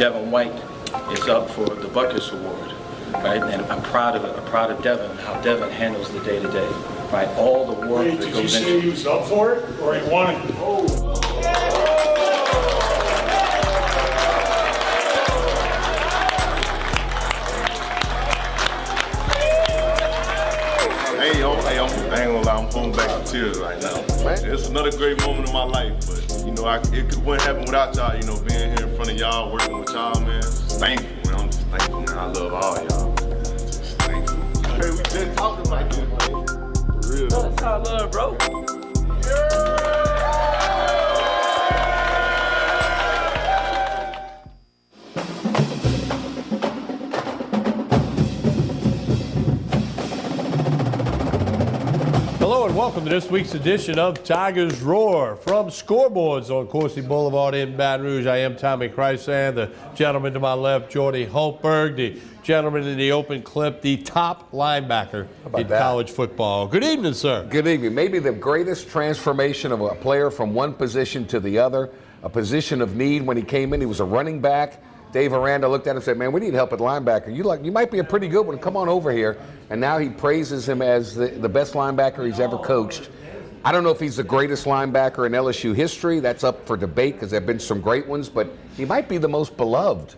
Devin White is up for the Butkus Award, right? And I'm proud of Devin, how Devin handles the day-to-day, right? All the work Wait, that did you goes say into. he was up for it or he won it? Hey, I ain't gonna lie, I'm pulling back the tears right now. It's another great moment in my life, but you know, it wouldn't happen without y'all. You know, being here in front of y'all, working with y'all, man. Just thankful, man. I'm just thankful, man. I love all y'all. Just thankful. Hey, we been talking like this, man. For real. That's all love, bro. Hello and welcome to this week's edition of Tigers Roar. From Scoreboards on Coursey Boulevard in Baton Rouge, I am Tommy Chrysan, the gentleman to my left, Jordy Hultberg, the gentleman in the open clip, the top linebacker in college football. Good evening, sir. Good evening. Maybe the greatest transformation of a player from one position to the other, a position of need. When he came in, he was a running back. Dave Aranda looked at him and said, man, we need help at linebacker. You might be a pretty good one. Come on over here. And now he praises him as the best linebacker he's ever coached. I don't know if he's the greatest linebacker in LSU history. That's up for debate because there have been some great ones, but he might be the most beloved.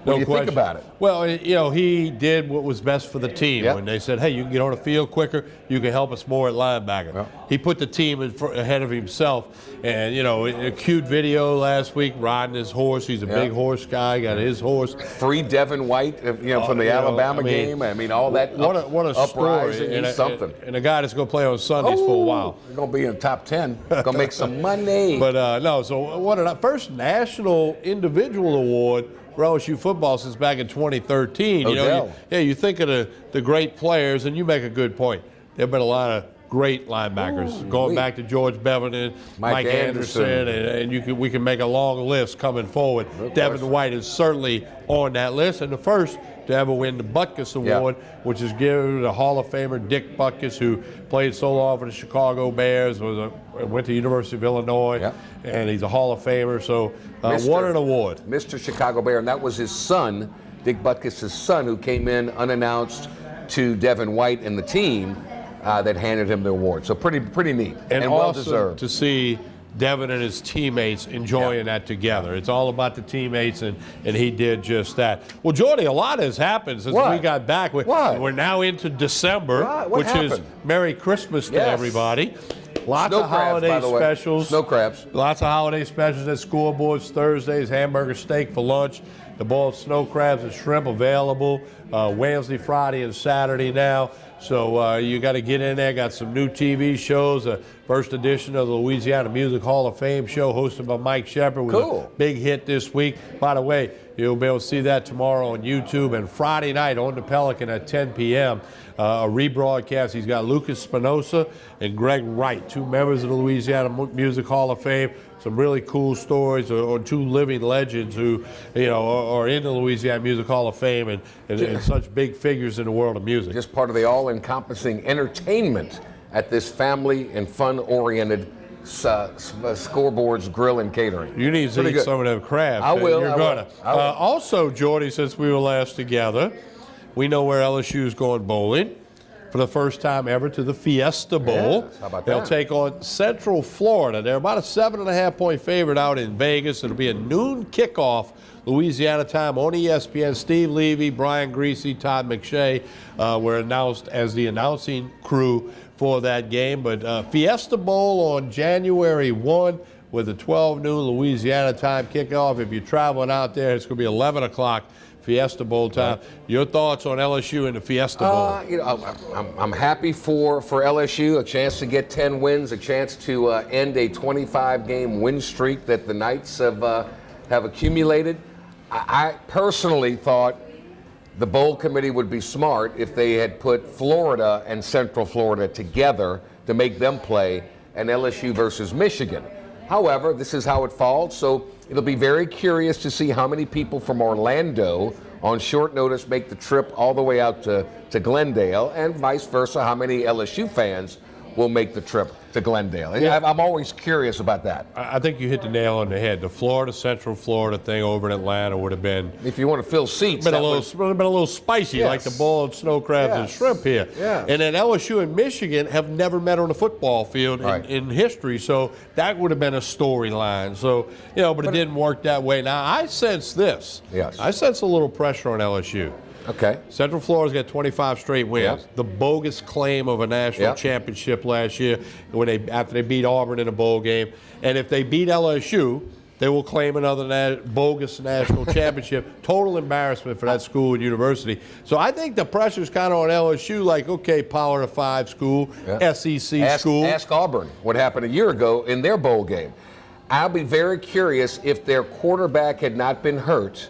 What do you think about it? Well, you know, he did what was best for the team. Yep. When they said, hey, you can get on the field quicker, you can help us more at linebacker. Yep. He put the team ahead of himself. And, you know, a cute video last week riding his horse. He's a big horse guy, got his horse. Free Devin White, from the Alabama game. I mean, all that What a story. and something. And a guy that's going to play on Sundays for a while. You're going to be in the top 10. Going to make some money. But, no, so first national individual award for LSU football since back in 2013. You know, you think of the great players, and you make a good point. There have been a lot of great linebackers going back to George Bevan, Mike Anderson, and we can make a long list coming forward. Devin White is certainly on that list, and the first to ever win the Butkus Award, which is given to Hall of Famer Dick Butkus, who played so long for the Chicago Bears, went to the University of Illinois, and he's a Hall of Famer. So what an award. Mr. Chicago Bear, and that was his son, Dick Butkus' son, who came in unannounced to Devin White and the team that handed him the award. So pretty neat and well deserved. To see Devin and his teammates enjoying that together. It's all about the teammates, and he did just that. Well, Jordy, a lot has happened since we got back. We're now into December, which is Merry Christmas to everybody. Lots of holiday specials. Snow crabs. Lots of holiday specials at Scoreboards. Thursdays, hamburger steak for lunch. The boiled snow crabs and shrimp available Wednesday, Friday, and Saturday now. So you got to get in there. Got some new TV shows. First edition of the Louisiana Music Hall of Fame show hosted by Mike Shepard with a big hit this week. By the way, you'll be able to see that tomorrow on YouTube, and Friday night on the Pelican at 10 p.m. A rebroadcast. He's got Lucas Spinoza and Greg Wright, two members of the Louisiana Music Hall of Fame. Some really cool stories, or two living legends who, are in the Louisiana Music Hall of Fame and such big figures in the world of music. Just part of the all-encompassing entertainment at this family and fun-oriented Scoreboards Grill and Catering. You need to eat some of them crabs. I will. You're going to. Also, Jordy, since we were last together, we know where LSU is going bowling for the first time ever to the Fiesta Bowl. Yes, how about They'll that? take on Central Florida. They're about a 7.5-point favorite out in Vegas. It'll be a noon kickoff, Louisiana time on ESPN. Steve Levy, Brian Greasy, Todd McShay were announced as the announcing crew for that game. But Fiesta Bowl on January 1 with a 12 noon Louisiana time kickoff. If you're traveling out there, it's going to be 11 o'clock Fiesta Bowl time. Your thoughts on LSU and the Fiesta Bowl? I'm happy for LSU, a chance to get 10 wins, a chance to end a 25-game win streak that the Knights have accumulated. I personally thought the bowl committee would be smart if they had put Florida and Central Florida together to make them play an LSU versus Michigan. However, this is how it falls, so it'll be very curious to see how many people from Orlando on short notice make the trip all the way out to Glendale, and vice versa, how many LSU fans will make the trip to Glendale. Yeah. I'm always curious about that. I think you hit the nail on the head. The Central Florida thing over in Atlanta would have been If you want to fill seats, been a that little spicy, Yes. like the boiled snow crabs and Yes. shrimp here. Yes. And then LSU and Michigan have never met on a football field Right. in history, so that would have been a storyline. So, but it didn't work that way. Now, I sense this. Yes. I sense a little pressure on LSU. Okay. Central Florida's got 25 straight wins. Yep. The bogus claim of a national Yep. championship last year after they beat Auburn in a bowl game. And if they beat LSU, they will claim another bogus national championship. Total embarrassment for that school and university. So I think the pressure's kind of on LSU, like, okay, Power 5 school, Yeah. SEC school. Ask Auburn what happened a year ago in their bowl game. I'll be very curious if their quarterback had not been hurt,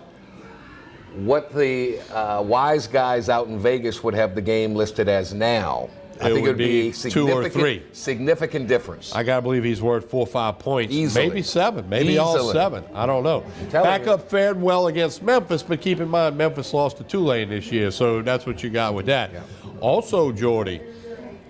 what the wise guys out in Vegas would have the game listed as now. I It think it would would be be 2 or 3. Significant difference. I got to believe he's worth 4 or 5 points. Easily. Maybe 7. Maybe all Easily. 7. I don't know. telling you. Backup fared well against Memphis, but keep in mind Memphis lost to Tulane this year, so that's what you got with that. Also, Jordy,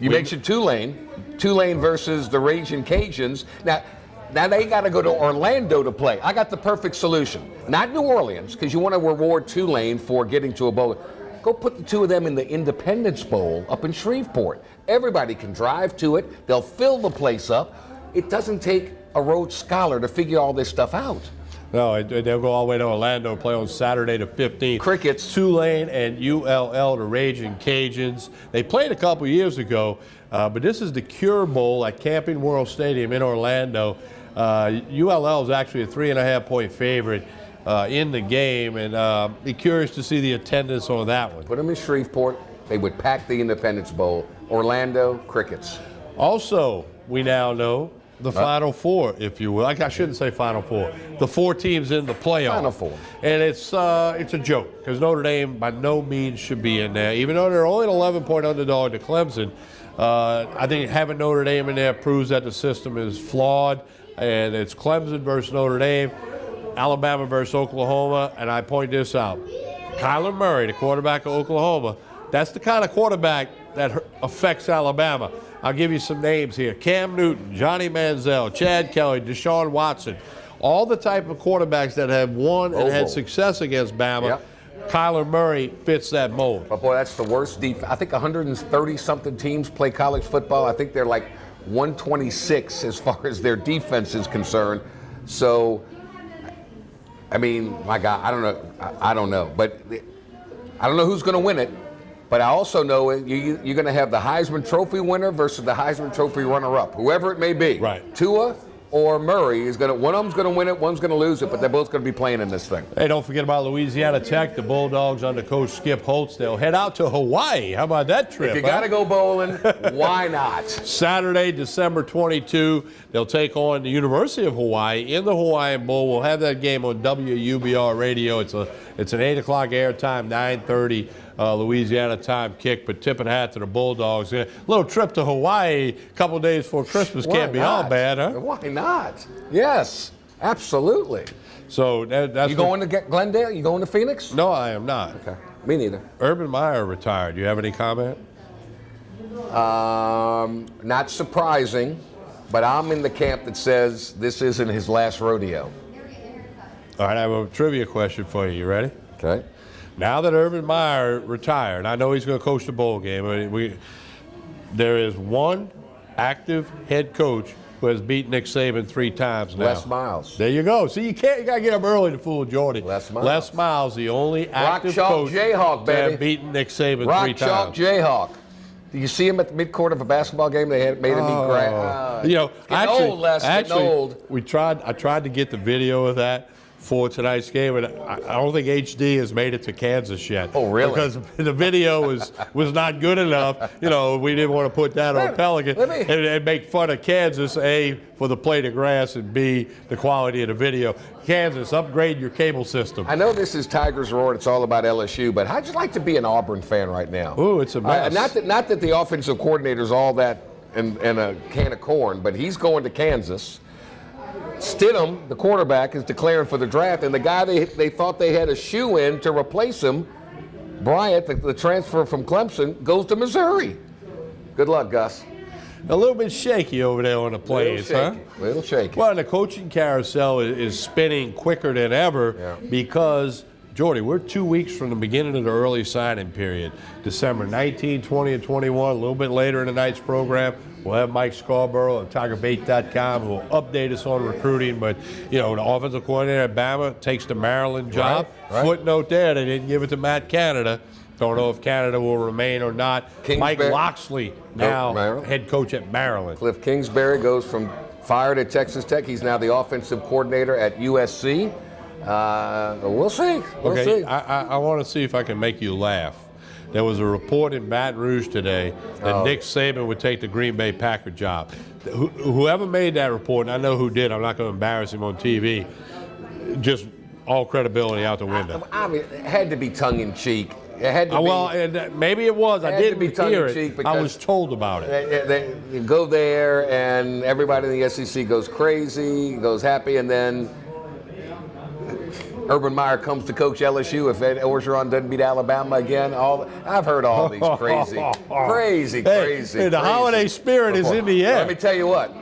You mentioned Tulane versus the Raging Cajuns. Now they got to go to Orlando to play. I got the perfect solution. Not New Orleans, because you want to reward Tulane for getting to a bowl. Go put the two of them in the Independence Bowl up in Shreveport. Everybody can drive to it. They'll fill the place up. It doesn't take a Rhodes Scholar to figure all this stuff out. no, they'll go all the way to Orlando, play on Saturday the 15th. Crickets. Tulane and ULL, the Raging Cajuns. They played a couple years ago, but this is the Cure Bowl at Camping World Stadium in Orlando. ULL is actually a 3.5-point favorite in the game, and be curious to see the attendance on that one. Put them in Shreveport. They would pack the Independence Bowl. Orlando, Crickets. Also, we now know the Final Four, if you will. I shouldn't say Final Four. The 4 teams in the playoff. Final Four. And it's a joke because Notre Dame by no means should be in there, even though they're only an 11-point underdog to Clemson. I think having Notre Dame in there proves that the system is flawed, and it's Clemson versus Notre Dame, Alabama versus Oklahoma, and I point this out. Kyler Murray, the quarterback of Oklahoma, that's the kind of quarterback that affects Alabama. I'll give you some names here. Cam Newton, Johnny Manziel, Chad Kelly, Deshaun Watson, all the type of quarterbacks that have won and had success against Bama. Yep. Kyler Murray fits that mold. But boy, that's the worst defense. I think 130-something teams play college football. I think they're like 126 as far as their defense is concerned. So, I mean, my God, I don't know. I don't know. But I don't know who's going to win it. But I also know you're going to have the Heisman Trophy winner versus the Heisman Trophy runner-up, whoever it may be. Right. Tua or Murray is going to. One of them's going to win it. One's going to lose it. But they're both going to be playing in this thing. Hey, don't forget about Louisiana Tech, the Bulldogs under Coach Skip Holtz. They'll head out to Hawaii. How about that trip? If you got to go bowling, why not? Saturday, December 22, they'll take on the University of Hawaii in the Hawaiian Bowl. We'll have that game on WUBR radio. It's an 8 o'clock airtime, 9:30 Louisiana time kick. But tip and hat to the Bulldogs. A little trip to Hawaii a couple days before Christmas can't be all bad, huh? Why not? Yes, absolutely. So that's You going to get Glendale? You going to Phoenix? No, I am not. Okay. Me neither. Urban Meyer retired. Do you have any comment? Not surprising, but I'm in the camp that says this isn't his last rodeo. All right, I have a trivia question for you. You ready? Okay. Now that Urban Meyer retired, I know he's going to coach the bowl game. There is one active head coach who has beat Nick Saban 3 times now. Les Miles. There you go. See, you got to get up early to fool Jordy. Les Miles. Les Miles, the only active Chalk coach Jayhawk, to baby. have beaten Nick Saban Rock 3 Chalk times. Jayhawk. Do you see him at the midcourt of a basketball game? They had made him eat grass. You know, Getting old, Les, getting old. I tried to get the video of that for tonight's game, and I don't think HD has made it to Kansas yet. Oh, really? Because the video was not good enough. You know, we didn't want to put that on Pelican and make fun of Kansas, A, for the plate of grass, and B, the quality of the video. Kansas, upgrade your cable system. I know this is Tigers Roar. It's all about LSU, but how'd you like to be an Auburn fan right now? Ooh, it's a mess. Not that the offensive coordinator's all that in a can of corn, but he's going to Kansas. Stidham, the quarterback, is declaring for the draft, and the guy they thought they had a shoe in to replace him, Bryant, the transfer from Clemson, goes to Missouri. Good luck, Gus. a little bit shaky over there on the plains, huh? Little shaky. Well, the coaching carousel is spinning quicker than ever because, Jordy, we're 2 weeks from the beginning of the early signing period. December 19, 20, and 21. A little bit later in the night's program, we'll have Mike Scarborough of TigerBait.com who will update us on recruiting. But, the offensive coordinator at Bama takes the Maryland job. Right. Footnote there, they didn't give it to Matt Canada. Don't know if Canada will remain or not. Mike Loxley, now head coach at Maryland. Cliff Kingsbury goes from fired at Texas Tech. He's now the offensive coordinator at USC. We'll see. We'll see. I want to see if I can make you laugh. There was a report in Baton Rouge today that Nick Saban would take the Green Bay Packer job. Whoever made that report, and I know who did, I'm not going to embarrass him on TV, just all credibility out the window. I mean, it had to be tongue-in-cheek. It had to be. Well, and maybe it was. I didn't hear it. I was told about it. You go there, and everybody in the SEC goes crazy, goes happy, and then Urban Meyer comes to coach LSU if Ed Orgeron doesn't beat Alabama again. I've heard all these crazy. Hey, the holiday spirit is in the air. Let me tell you what.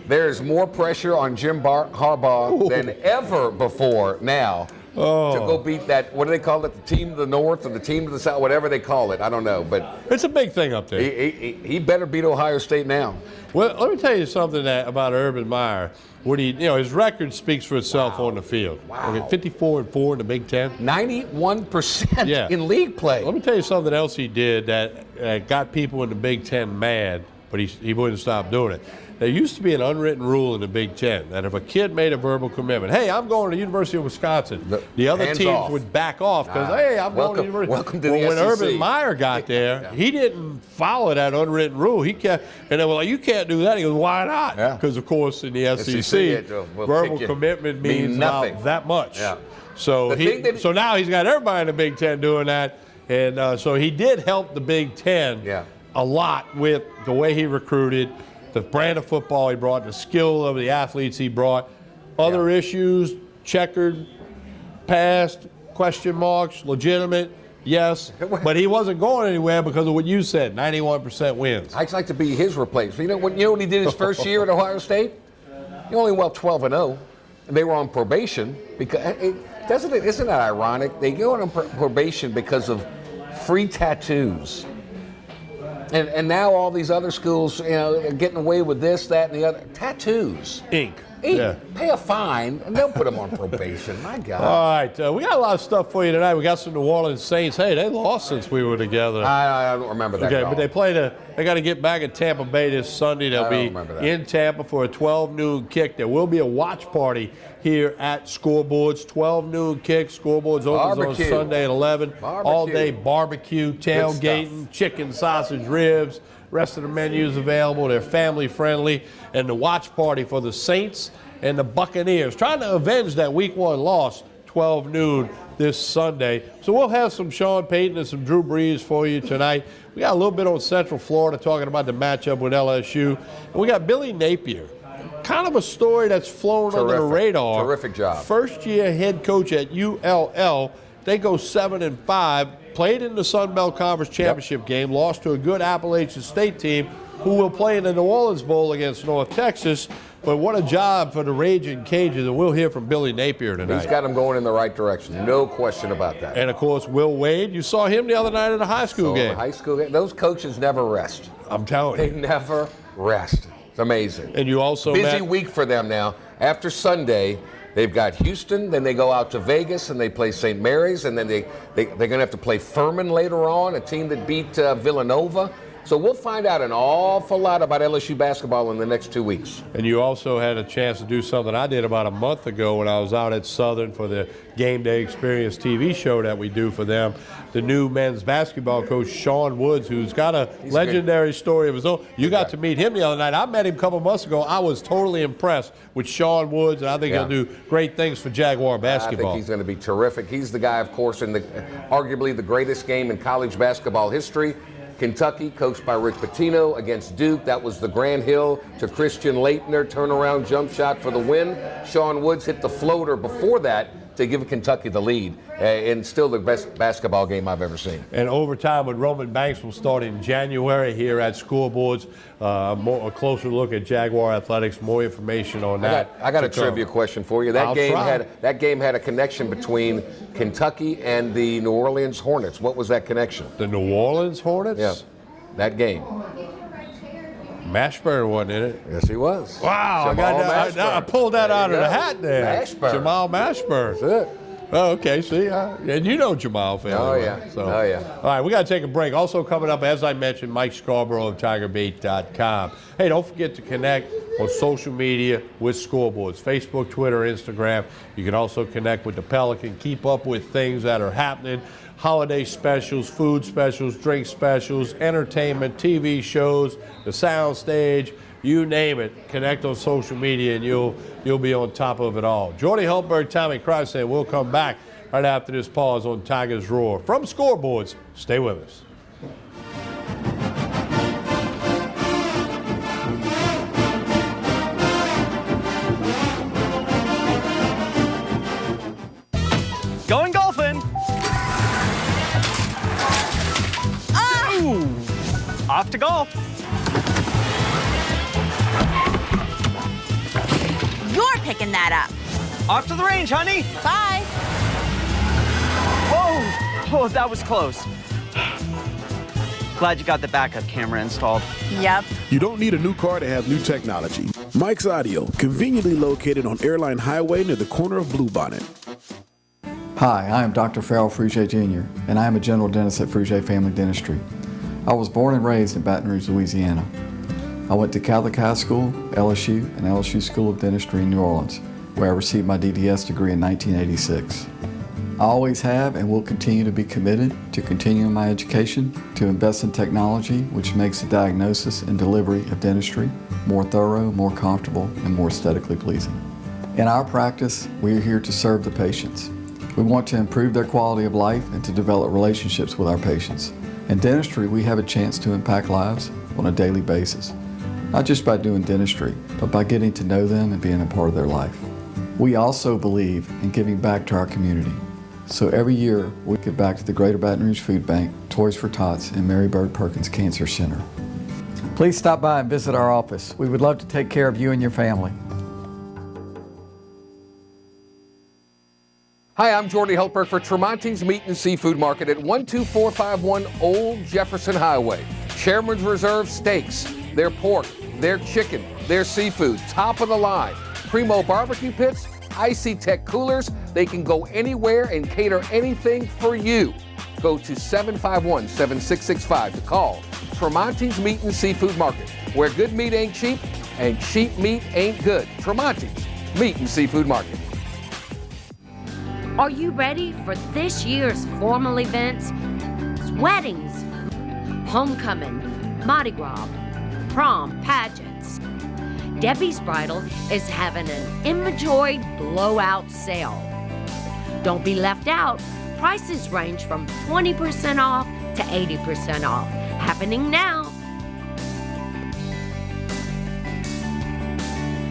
There's more pressure on Jim Harbaugh than ever before now to go beat that, what do they call it, the team of the North or the team of the South, whatever they call it. I don't know. But it's a big thing up there. He better beat Ohio State now. Well, let me tell you something about Urban Meyer. His record speaks for itself on the field. Wow. Okay, 54-4 in the Big Ten. 91% in league play. Let me tell you something else he did that got people in the Big Ten mad, but he wouldn't stop doing it. There used to be an unwritten rule in the Big Ten that if a kid made a verbal commitment, hey, I'm going to the University of Wisconsin, the other teams would back off because, hey, I'm going to the University. Welcome to the SEC. When Urban Meyer got there, he didn't follow that unwritten rule. He kept, and they were like, you can't do that. He goes, why not? Because, of course, in the SEC, verbal commitment means nothing. That much. Yeah. So now he's got everybody in the Big Ten doing that. And so he did help the Big Ten a lot with the way he recruited, the brand of football he brought, the skill of the athletes he brought. Other issues, checkered, past, question marks, legitimate, yes. But he wasn't going anywhere because of what you said, 91% wins. I'd like to be his replacement. You know what he did his first year at Ohio State? He only went 12-0. And they were on probation because isn't that ironic? They go on probation because of free tattoos. And now all these other schools, are getting away with this, that, and the other. Tattoos. Ink. Yeah. Pay a fine, and they'll put them on probation. My God. All right. We got a lot of stuff for you tonight. We got some New Orleans Saints. Hey, they lost since we were together. I don't remember that. Okay, but they got to get back at Tampa Bay this Sunday. They'll be in Tampa for a 12 noon kick. There will be a watch party here at Scoreboards. 12 noon kick. Scoreboards opens on Sunday at 11. All day barbecue, tailgating, chicken, sausage, ribs. Rest of the menus available. They're family friendly. And the watch party for the Saints and the Buccaneers, trying to avenge that week 1 loss, 12 noon this Sunday. So we'll have some Sean Payton and some Drew Brees for you tonight. We got a little bit on Central Florida talking about the matchup with LSU. And we got Billy Napier. Kind of a story that's flown under the radar. Terrific job. First year head coach at ULL. They go 7-5. Played in the Sun Belt Conference Championship game, lost to a good Appalachian State team who will play in the New Orleans Bowl against North Texas. But what a job for the Raging Cajuns, and we'll hear from Billy Napier tonight. He's got them going in the right direction, no question about that. And, of course, Will Wade. You saw him the other night at a high school game. High school game. Those coaches never rest. I'm telling you. They never rest. It's amazing. And you also busy week for them now. After Sunday, they've got Houston, then they go out to Vegas and they play St. Mary's, and then they're going to have to play Furman later on, a team that beat Villanova. So we'll find out an awful lot about LSU basketball in the next 2 weeks. And you also had a chance to do something I did about a month ago when I was out at Southern for the Game Day Experience TV show that we do for them. The new men's basketball coach, Sean Woods, who's got a legendary story of his own. You got to meet him the other night. I met him a couple months ago. I was totally impressed with Sean Woods, and I think he'll do great things for Jaguar basketball. I think he's going to be terrific. He's the guy, of course, in arguably the greatest game in college basketball history. Kentucky, coached by Rick Pitino, against Duke. That was the Grand Hill to Christian Laettner turnaround jump shot for the win. Sean Woods hit the floater before that to give Kentucky the lead, and still the best basketball game I've ever seen. And overtime with Roman Banks will start in January here at Scoreboards. A closer look at Jaguar Athletics. More information on that. I got a to come. trivia question for you. That game had a connection between Kentucky and the New Orleans Hornets. What was that connection? The New Orleans Hornets? Yeah, that game. Mashburn wasn't in it. Yes, he was. Wow, I pulled that out of the hat there. Mashburn. Jamal Mashburn. That's it. Oh, okay. See, and you know Jamal fairly Oh, well, yeah. so. Oh, yeah. All right, we got to take a break. Also coming up, as I mentioned, Mike Scarborough of TigerBait.com. Hey, don't forget to connect on social media with Scoreboards, Facebook, Twitter, Instagram. You can also connect with the Pelican. Keep up with things that are happening. Holiday specials, food specials, drink specials, entertainment, TV shows, the sound stage, you name it. Connect on social media and you'll be on top of it all. Jordy Hultberg, Tommy Christ, and we'll come back right after this pause on Tigers Roar. From Scoreboards, stay with us. Going golfing. Ooh. Off to golf. You're picking that up. Off to the range, honey. Bye. Oh, that was close. Glad you got the backup camera installed. Yep. You don't need a new car to have new technology. Mike's Audio, conveniently located on Airline Highway near the corner of Bluebonnet. Hi, I am Dr. Farrell Frugier Jr., and I am a general dentist at Frugier Family Dentistry. I was born and raised in Baton Rouge, Louisiana. I went to Catholic High School, LSU, and LSU School of Dentistry in New Orleans, where I received my DDS degree in 1986. I always have and will continue to be committed to continuing my education, to invest in technology which makes the diagnosis and delivery of dentistry more thorough, more comfortable, and more aesthetically pleasing. In our practice, we are here to serve the patients. We want to improve their quality of life and to develop relationships with our patients. In dentistry, we have a chance to impact lives on a daily basis, not just by doing dentistry, but by getting to know them and being a part of their life. We also believe in giving back to our community. So every year, we give back to the Greater Baton Rouge Food Bank, Toys for Tots, and Mary Bird Perkins Cancer Center. Please stop by and visit our office. We would love to take care of you and your family. Hi, I'm Jordy Hultberg for Tremonti's Meat and Seafood Market at 12451 Old Jefferson Highway. Chairman's Reserve steaks, their pork, their chicken, their seafood, top of the line. Primo barbecue pits, Icy Tech coolers. They can go anywhere and cater anything for you. Go to 751-7665 to call Tremonti's Meat and Seafood Market, where good meat ain't cheap and cheap meat ain't good. Tremonti's Meat and Seafood Market. Are you ready for this year's formal events? Weddings, homecoming, Mardi Gras, prom, pageants. Debbie's Bridal is having an inventory blowout sale. Don't be left out. Prices range from 20% off to 80% off. Happening now.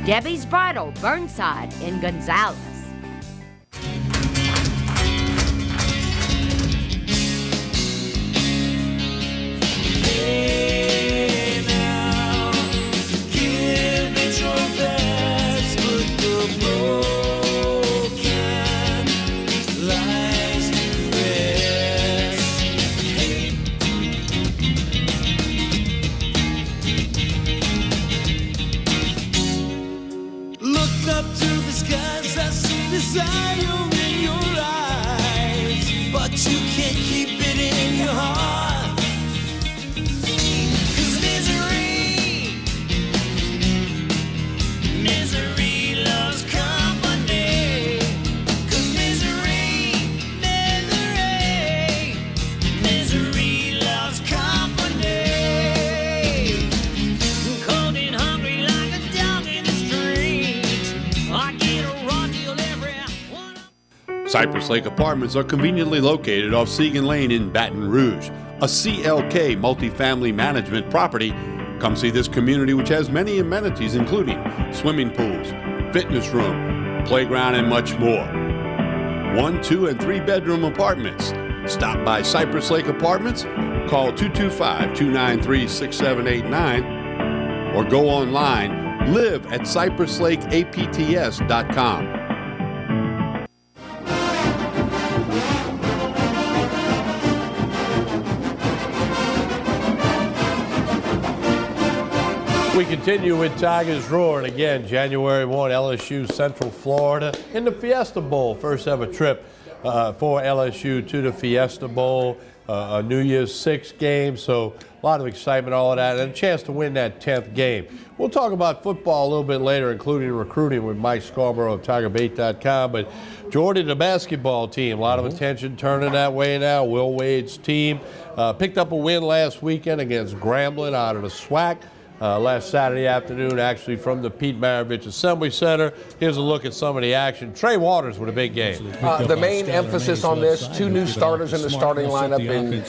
Debbie's Bridal, Burnside in Gonzales. Cypress Lake Apartments are conveniently located off Segan Lane in Baton Rouge, a CLK multifamily management property. Come see this community, which has many amenities including swimming pools, fitness room, playground, and much more. 1, 2, and 3 bedroom apartments. Stop by Cypress Lake Apartments, call 225-293-6789, or go online, live at cypresslakeapts.com. We continue with Tigers Roar, and again, January 1, LSU Central Florida in the Fiesta Bowl. First ever trip for LSU to the Fiesta Bowl, a New Year's Six game, so a lot of excitement, all of that, and a chance to win that 10th game. We'll talk about football a little bit later, including recruiting with Mike Scarborough of TigerBait.com, but Jordan, the basketball team, a lot of attention turning that way now. Will Wade's team picked up a win last weekend against Grambling out of the SWAC. Last Saturday afternoon, actually from the Pete Maravich Assembly Center. Here's a look at some of the action. Trey Waters with a big game. The main emphasis on this, 2 new starters in the starting lineup in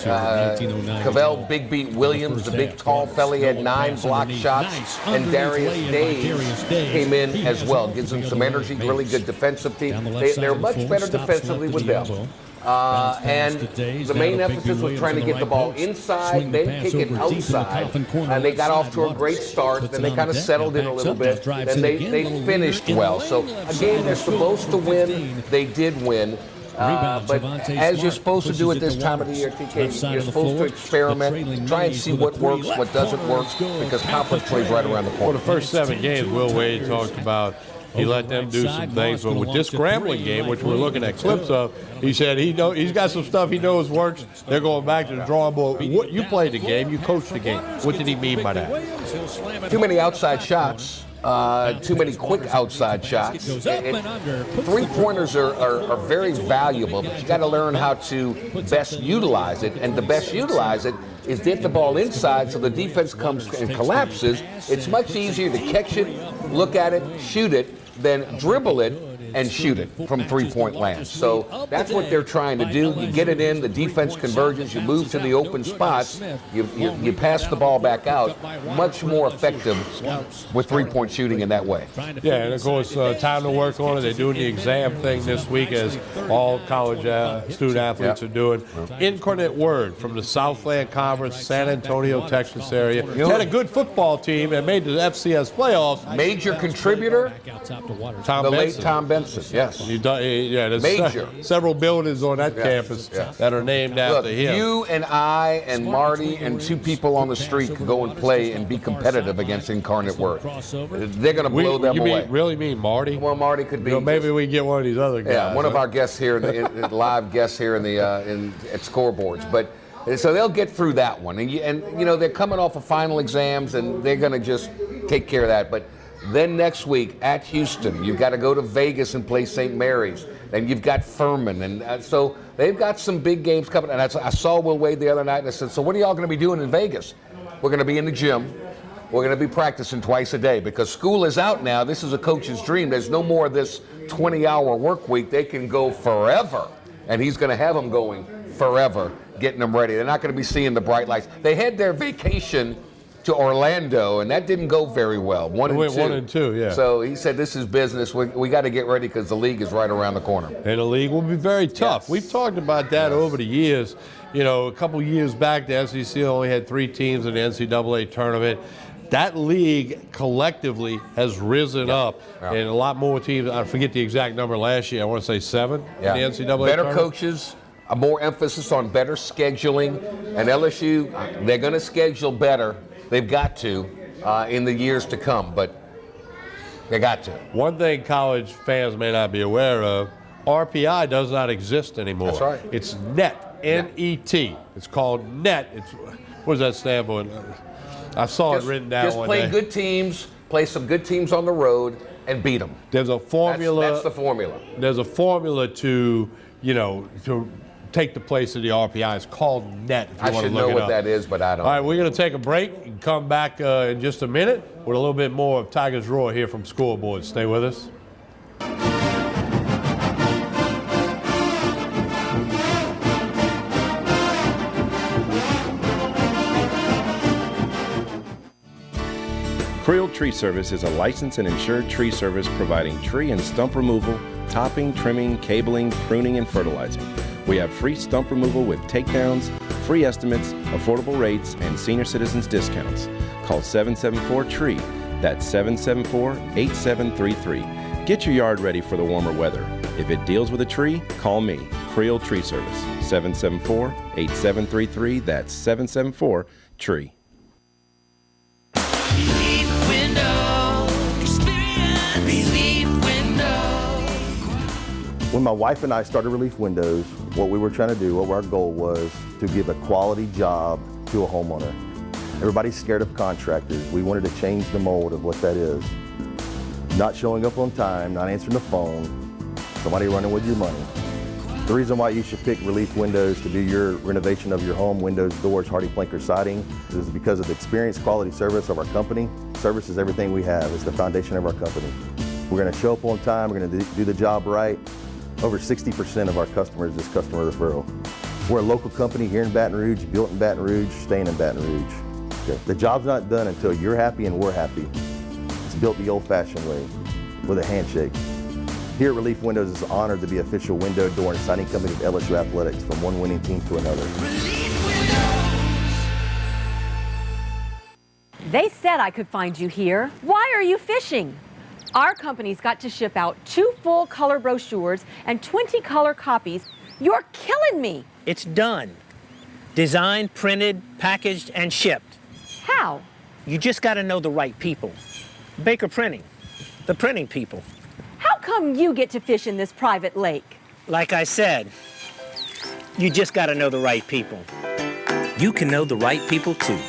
Cavell Big Beat Williams, the big tall fella, he had 9 block shots, and Darius Days came in as well. Gives them some energy, really good defensive team. They're much better defensively with them. And the main emphasis was trying to get the ball inside, then kick it outside. And they got off to a great start. Then they kind of settled in a little bit. Then they finished well. So a game they're supposed to win, they did win. But as you're supposed to do at this time of the year, TK, you're supposed to experiment, try and see what works, what doesn't work, because conference plays right around the corner. Well, the first 7 games, Will Wade talked about, he let them do some things, but with this Grambling game, which we're looking at clips of, he said he's got some stuff he knows works. They're going back to the drawing board. What, you played the game, you coached the game. What did he mean by that? Too many outside shots. Too many quick outside shots. 3-pointers are very valuable, but you got to learn how to best utilize it. And the best utilize it is get the ball inside so the defense comes and collapses. It's much easier to catch it, look at it, shoot it, than dribble it and shoot it from 3-point land. So that's what they're trying to do. You get it in, the defense converges, you move to the open spots, you pass the ball back out. Much more effective with 3-point shooting in that way. Yeah, and of course, time to work on it. They're doing the exam thing this week, as all college student athletes are doing. Incarnate Word from the Southland Conference, San Antonio, Texas area. Had a good football team and made the FCS playoffs. Major contributor, Tom the Benson. late Tom Benson, yes. There's Major. Several buildings on that campus that are named after him. You and I and Marty and 2 people on the street could go and play and be competitive against Incarnate Word. They're going to blow them away. Really mean Marty? Well, Marty could be. Maybe we get one of these other guys. Yeah, one of our guests here, live guests here at Scoreboards. But so they'll get through that one, and you know they're coming off of final exams, and they're going to just take care of that. But then next week at Houston, you've got to go to Vegas and play St. Mary's. Then you've got Furman, and so they've got some big games coming. And I saw Will Wade the other night, and I said, "So what are y'all going to be doing in Vegas?" We're going to be in the gym. We're going to be practicing twice a day because school is out now. This is a coach's dream. There's no more of this 20-hour work week. They can go forever, and he's going to have them going forever, getting them ready. They're not going to be seeing the bright lights. They had their vacation to Orlando, and that didn't go very well. 1 and 2. Yeah. So he said, this is business. We got to get ready because the league is right around the corner. And the league will be very tough. Yes. We've talked about that over the years. You know, a couple years back, the SEC only had 3 teams in the NCAA tournament. That league collectively has risen up, and a lot more teams. I forget the exact number last year. I want to say 7 in the NCAA Better tournament. coaches, a more emphasis on better scheduling, and LSU, they're going to schedule better. They've got to in the years to come, but they got to. One thing college fans may not be aware of, RPI does not exist anymore. That's right. It's NET, N-E-T. It's called NET. What does that stand for? I saw it written down one day. Just play good teams, play some good teams on the road, and beat them. There's a formula. That's the formula. There's a formula to take the place of the RPI. It's called NET. If you I want to should look know it what up. that is, but I don't. All right, we're going to take a break and come back in just a minute with a little bit more of Tigers Roar here from Scoreboard. Stay with us. Creel Tree Service is a licensed and insured tree service providing tree and stump removal, topping, trimming, cabling, pruning, and fertilizing. We have free stump removal with takedowns, free estimates, affordable rates, and senior citizens discounts. Call 774-TREE. That's 774-8733. Get your yard ready for the warmer weather. If it deals with a tree, call me, Creole Tree Service, 774-8733. That's 774-TREE. When my wife and I started Relief Windows, what we were trying to do, what our goal was to give a quality job to a homeowner. Everybody's scared of contractors. We wanted to change the mold of what that is. Not showing up on time, not answering the phone, somebody running with your money. The reason why you should pick Relief Windows to do your renovation of your home, windows, doors, hardy plank, or siding, is because of the experience, quality service of our company. Service is everything we have. It's the foundation of our company. We're going to show up on time. We're going to do the job right. Over 60% of our customers is customer referral. We're a local company here in Baton Rouge, built in Baton Rouge, staying in Baton Rouge. Okay. The job's not done until you're happy and we're happy. It's built the old-fashioned way, with a handshake. Here at Relief Windows, it's honored to be official window, door, and siding company of LSU Athletics, from one winning team to another. They said I could find you here. Why are you fishing? Our company's got to ship out 2 full color brochures and 20 color copies. You're killing me. It's done. Designed, printed, packaged, and shipped. How? You just got to know the right people. Baker Printing, the printing people. How come you get to fish in this private lake? Like I said, you just got to know the right people. You can know the right people too.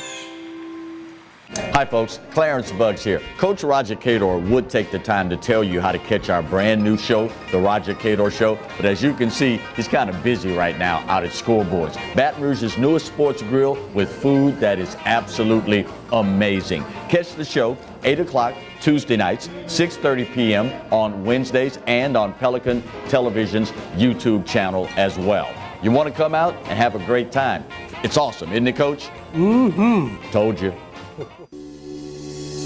Hi folks, Clarence Buggs here. Coach Roger Cador would take the time to tell you how to catch our brand new show, The Roger Cador Show, but as you can see, he's kind of busy right now out at Scoreboards, Baton Rouge's newest sports grill with food that is absolutely amazing. Catch the show 8 o'clock Tuesday nights, 6:30 p.m. on Wednesdays, and on Pelican Television's YouTube channel as well. You want to come out and have a great time. It's awesome, isn't it, Coach? Mm-hmm. Told you.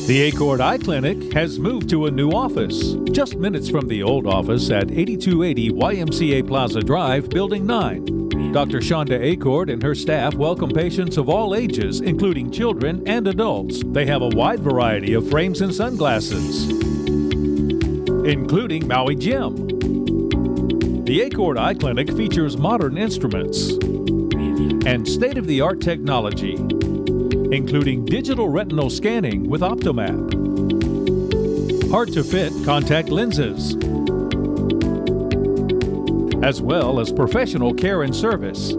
The Acord Eye Clinic has moved to a new office, just minutes from the old office at 8280 YMCA Plaza Drive, Building 9. Dr. Shonda Acord and her staff welcome patients of all ages, including children and adults. They have a wide variety of frames and sunglasses, including Maui Jim. The Acord Eye Clinic features modern instruments and state-of-the-art technology, including digital retinal scanning with Optomap, hard-to-fit contact lenses, as well as professional care and service.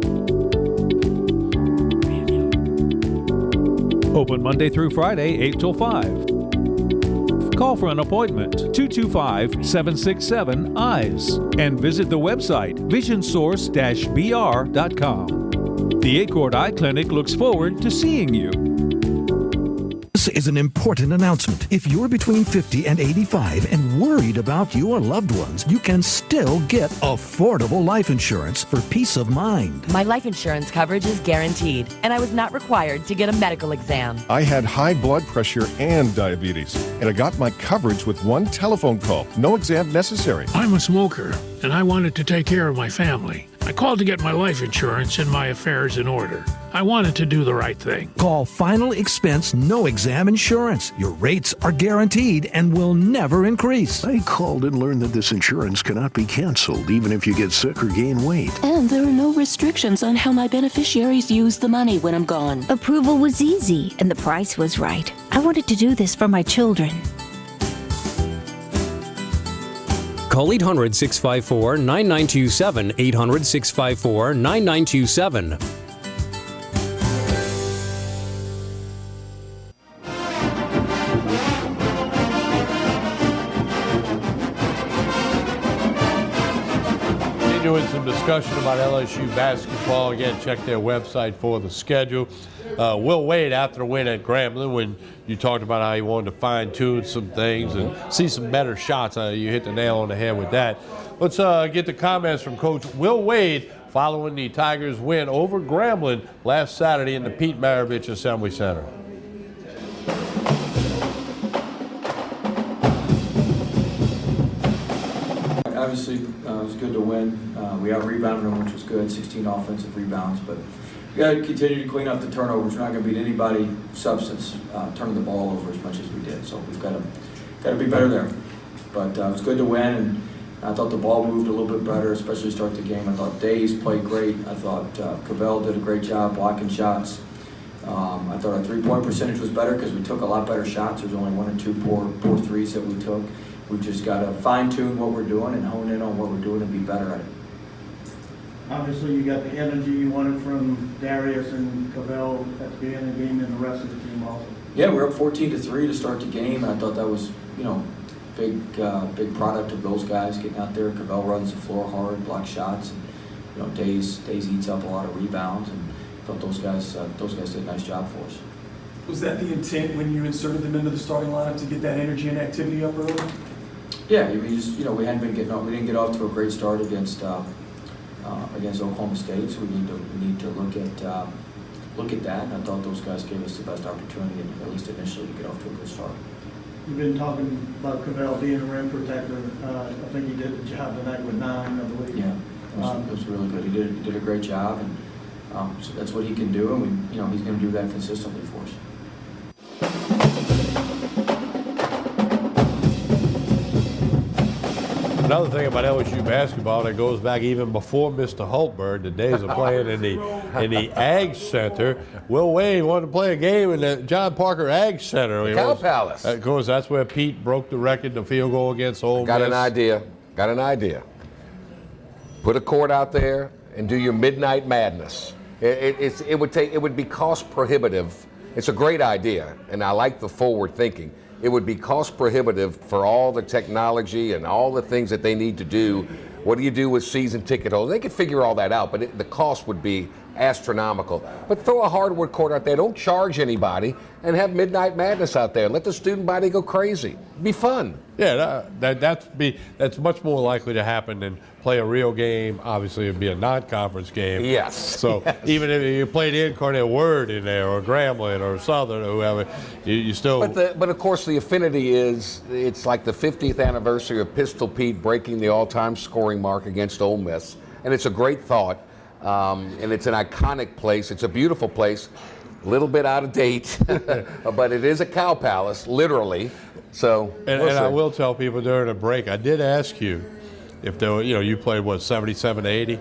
Open Monday through Friday, 8 till 5. Call for an appointment, 225-767-EYES, and visit the website, visionsource-br.com. The Acord Eye Clinic looks forward to seeing you. This is an important announcement. If you're between 50 and 85 and worried about your loved ones, you can still get affordable life insurance for peace of mind. My life insurance coverage is guaranteed, and I was not required to get a medical exam. I had high blood pressure and diabetes, and I got my coverage with one telephone call. No exam necessary. I'm a smoker, and I wanted to take care of my family. I called to get my life insurance and my affairs in order. I wanted to do the right thing. Call Final Expense No Exam Insurance. Your rates are guaranteed and will never increase. I called and learned that this insurance cannot be canceled even if you get sick or gain weight. And there are no restrictions on how my beneficiaries use the money when I'm gone. Approval was easy and the price was right. I wanted to do this for my children. Call 800-654-9927, 800-654-9927. Doing some discussion about LSU basketball. Again, check their website for the schedule. Will Wade, after the win at Grambling, when you talked about how you wanted to fine-tune some things and see some better shots, you hit the nail on the head with that. Let's get the comments from Coach Will Wade following the Tigers' win over Grambling last Saturday in the Pete Maravich Assembly Center. obviously it was good to win. We out-rebounded them, which was good, 16 offensive rebounds, but we got to continue to clean up the turnovers. We're not going to beat anybody of substance turning the ball over as much as we did, so we've got to be better there. But it was good to win, and I thought the ball moved a little bit better, especially to start the game. I thought Days played great. I thought Cavell did a great job blocking shots. I thought our three-point percentage was better because we took a lot better shots. There's only 1 or 2 poor threes that we took. We've just got to fine-tune what we're doing and hone in on what we're doing and be better at it. Obviously, you got the energy you wanted from Darius and Cavell at the beginning of the game and the rest of the team also. Yeah, we're up 14-3 to start the game, and I thought that was, big product of those guys getting out there. Cavell runs the floor hard, blocks shots, and Days eats up a lot of rebounds, and I thought those guys did a nice job for us. Was that the intent when you inserted them into the starting lineup, to get that energy and activity up early? Yeah, we just we hadn't been getting off. We didn't get off to a great start against Oklahoma State, so we need to look at that. And I thought those guys gave us the best opportunity, at least initially, to get off to a good start. You've been talking about Cavell being a rim protector. I think he did the job tonight with 9, I believe. Yeah, it was really good. He did a great job, and so that's what he can do, and he's going to do that consistently for us. Another thing about LSU basketball that goes back even before Mr. Hultberg, the days of playing in the Ag Center. Will Wade wanted to play a game in the John Parker Ag Center. The Cow Palace. Of course, that's where Pete broke the record, the field goal against Ole Miss. Got an idea. Put a court out there and do your midnight madness. It would be cost prohibitive. It's a great idea, and I like the forward thinking. It would be cost prohibitive for all the technology and all the things that they need to do. What do you do with season ticket holders? They could figure all that out, but the cost would be astronomical. But throw a hardwood court out there. Don't charge anybody, and have Midnight Madness out there. Let the student body go crazy. It'd be fun. Yeah, that's much more likely to happen than play a real game. Obviously, it'd be a non-conference game. Yes. So even if you played Incarnate Word in there, or Grambling, or Southern, or whoever, you still. But of course, the affinity is it's like the 50th anniversary of Pistol Pete breaking the all-time scoring mark against Ole Miss, and it's a great thought, and it's an iconic place. It's a beautiful place. A little bit out of date, but it is a cow palace, literally. So, and I will tell people during the break, I did ask you if there were, you played what, 77 to 80?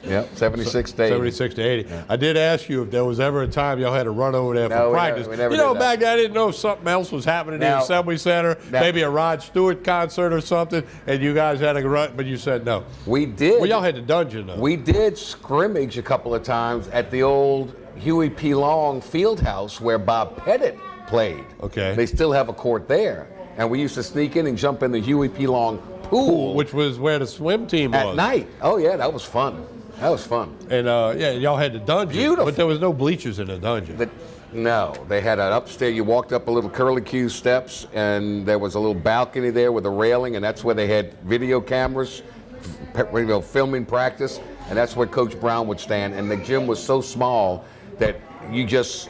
Yep, 76 to 80. 76 to 80. Yeah. I did ask you if there was ever a time y'all had to run over there for practice. We never did that. Back then I didn't know if something else was happening in the Assembly Center, maybe a Rod Stewart concert or something, and you guys had to run, but you said no. We did. Well, y'all had the dungeon, though. We did scrimmage a couple of times at the old Huey P. Long Fieldhouse where Bob Pettit played. Okay. They still have a court there. And we used to sneak in and jump in the Huey P. Long pool. Which was where the swim team was. At night. Oh, yeah, that was fun. That was fun. And, y'all had the dungeon. Beautiful. But there was no bleachers in the dungeon. No, they had an upstairs. You walked up a little curlicue steps, and there was a little balcony there with a railing, and that's where they had video cameras, filming practice, and that's where Coach Brown would stand. And the gym was so small that you just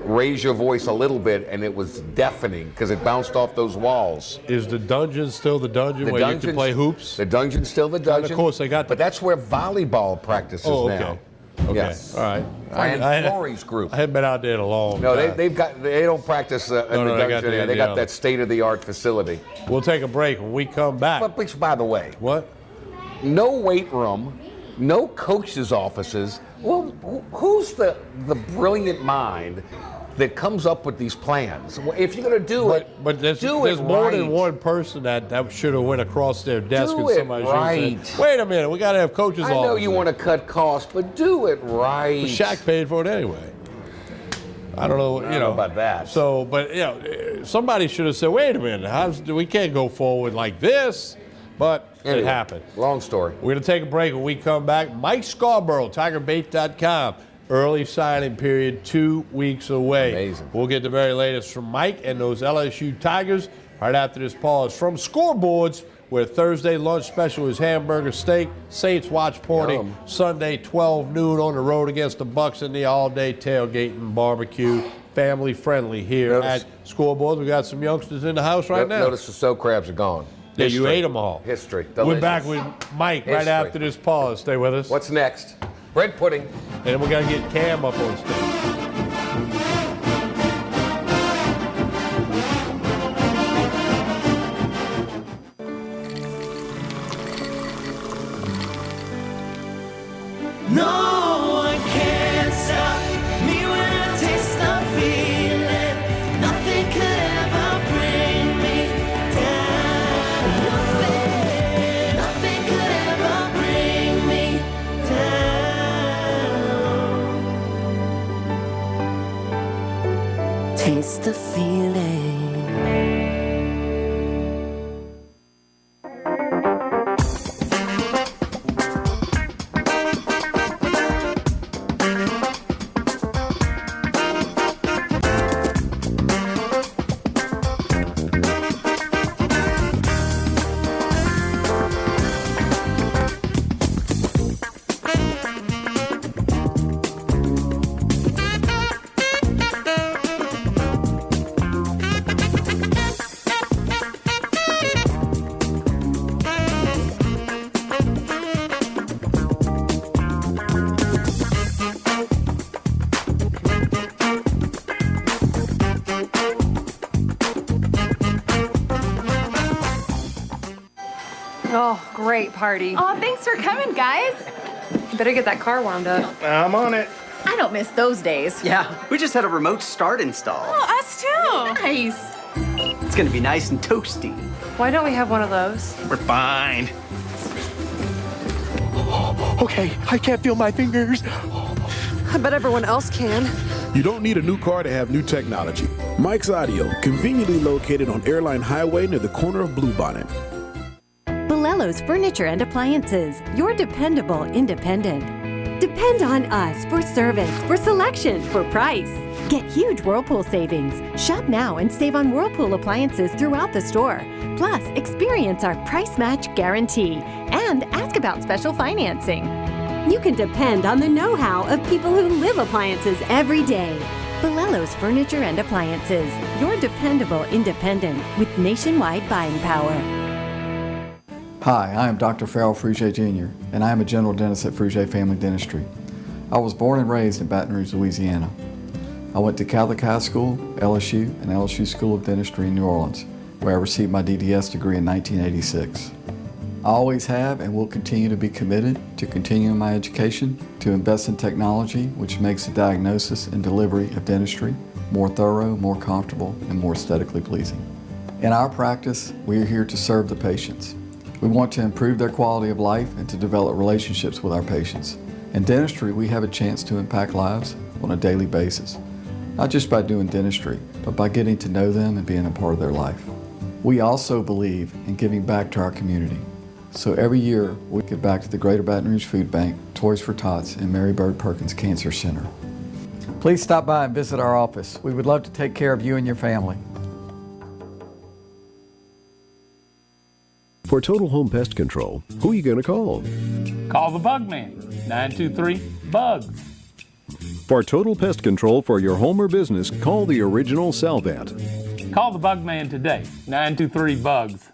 raise your voice a little bit, and it was deafening because it bounced off those walls. Is the dungeon still the dungeon where you can play hoops? The dungeon's still the dungeon. And of course, they got. But that's where volleyball practices now. Okay. Yes. All right. Fran Florey's group. I haven't been out there in a long time. No, they don't practice in the dungeon. They got that state-of-the-art facility. We'll take a break. When we come back. But which, by the way, what? No weight room, no coaches' offices. Well, who's the brilliant mind that comes up with these plans? If you're going to do it, but there's right. more than one person that should have went across their desk do and somebody right. said, "Wait a minute, we got to have coaches." I know you want to cut costs, but do it right. But Shaq paid for it anyway. I don't know, I don't know about that. So, but somebody should have said, "Wait a minute, we can't go forward like this." But anyway, it happened. Long story. We're going to take a break. When we come back, Mike Scarborough, TigerBait.com. Early signing period 2 weeks away. Amazing. We'll get the very latest from Mike and those LSU Tigers right after this pause. From Scoreboards, where Thursday lunch special is hamburger steak. Saints watch party Sunday 12 noon on the road against the Bucks in the all-day tailgating barbecue. Family friendly here at Scoreboards. We got some youngsters in the house right now. Notice the soak crabs are gone. Yeah, you History. ate them all. History. We're back Delicious. with Mike right History. after this pause. Stay with us. What's next? Bread pudding. And then we're going to get Cam up on stage. No one can stop me when I taste the feeling. Nothing could ever bring me down. Nothing could ever bring me down. Taste the feeling. Oh, great party. Oh, thanks for coming, guys. Better get that car wound up. I'm on it. I don't miss those days. Yeah, we just had a remote start installed. Oh, us too. Nice. It's gonna be nice and toasty. Why don't we have one of those? We're fine. Okay, I can't feel my fingers. I bet everyone else can. You don't need a new car to have new technology. Mike's Audio, conveniently located on Airline Highway near the corner of Bluebonnet. Bolello's Furniture and Appliances, your dependable independent. Depend on us for service, for selection, for price. Get huge Whirlpool savings. Shop now and save on Whirlpool appliances throughout the store. Plus, experience our price match guarantee and ask about special financing. You can depend on the know-how of people who live appliances every day. Bolello's Furniture and Appliances, your dependable independent with nationwide buying power. Hi, I am Dr. Farrell Frugier Jr., and I am a general dentist at Frugier Family Dentistry. I was born and raised in Baton Rouge, Louisiana. I went to Catholic High School, LSU, and LSU School of Dentistry in New Orleans, where I received my DDS degree in 1986. I always have and will continue to be committed to continuing my education, to invest in technology which makes the diagnosis and delivery of dentistry more thorough, more comfortable, and more aesthetically pleasing. In our practice, we are here to serve the patients. We want to improve their quality of life and to develop relationships with our patients. In dentistry, we have a chance to impact lives on a daily basis, not just by doing dentistry, but by getting to know them and being a part of their life. We also believe in giving back to our community. So every year, we give back to the Greater Baton Rouge Food Bank, Toys for Tots, and Mary Bird Perkins Cancer Center. Please stop by and visit our office. We would love to take care of you and your family. For total home pest control, who are you going to call? Call the Bug Man, 923-BUGS. For total pest control for your home or business, call the original Salvat. Call the Bug Man today, 923-BUGS.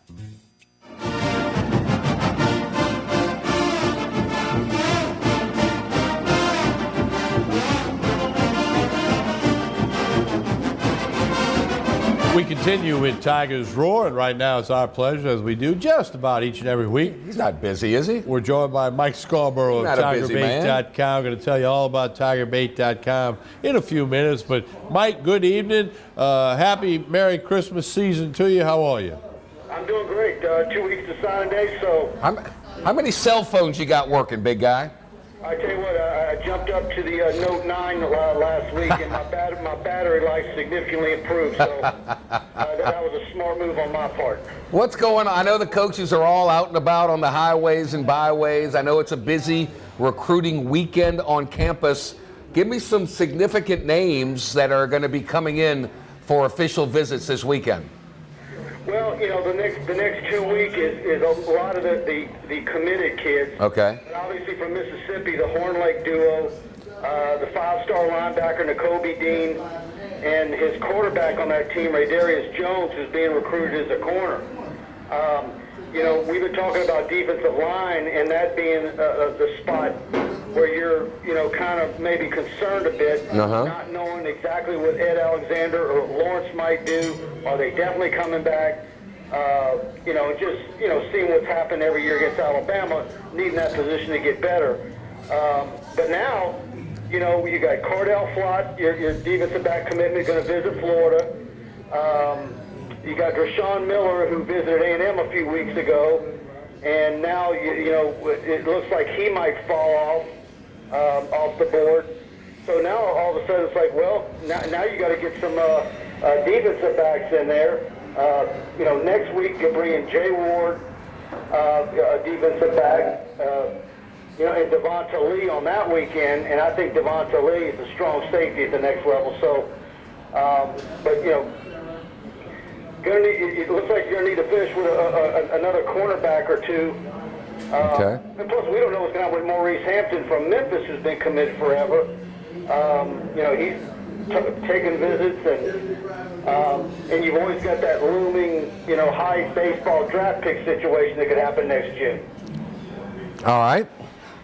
We continue with Tigers Roar, and right now it's our pleasure, as we do just about each and every week. He's not busy, is he? We're joined by Mike Scarborough of TigerBait.com. Going to tell you all about TigerBait.com in a few minutes. But Mike, good evening. Happy Merry Christmas season to you. How are you? I'm doing great. 2 weeks to signing day, so. How many cell phones you got working, big guy? I tell you what, I jumped up to the Note 9 last week, and my battery life significantly improved. So that was a smart move on my part. What's going on? I know the coaches are all out and about on the highways and byways. I know it's a busy recruiting weekend on campus. Give me some significant names that are going to be coming in for official visits this weekend. Well, you know, the next 2 weeks is a lot of the committed kids. Okay. And obviously from Mississippi, the Horn Lake duo, the five-star linebacker N'Kobe Dean, and his quarterback on that team, Raydarius Jones, who's being recruited as a corner. you know, we've been talking about defensive line and that being the spot where you're, you know, kind of maybe concerned a bit, not knowing exactly what Ed Alexander or Lawrence might do. Are they definitely coming back? You know, just, you know, seeing what's happened every year against Alabama, needing that position to get better. But now, you know, you got Cardell Flott, your defensive back commitment, going to visit Florida. You got Rashawn Miller, who visited A&M a few weeks ago, and now, you know, it looks like he might fall off the board. So now all of a sudden it's like, well, now you got to get some defensive backs in there. You know, next week you bring in Jay Ward, a defensive back, you know, and Devonta Lee on that weekend, and I think Devonta Lee is a strong safety at the next level. So, but you know, it looks like you're going to need to finish with another cornerback or two. And plus, we don't know what's going to happen with Maurice Hampton from Memphis, who's been committed forever. You know, he's taking visits, and you've always got that looming, you know, high baseball draft pick situation that could happen next June. All right.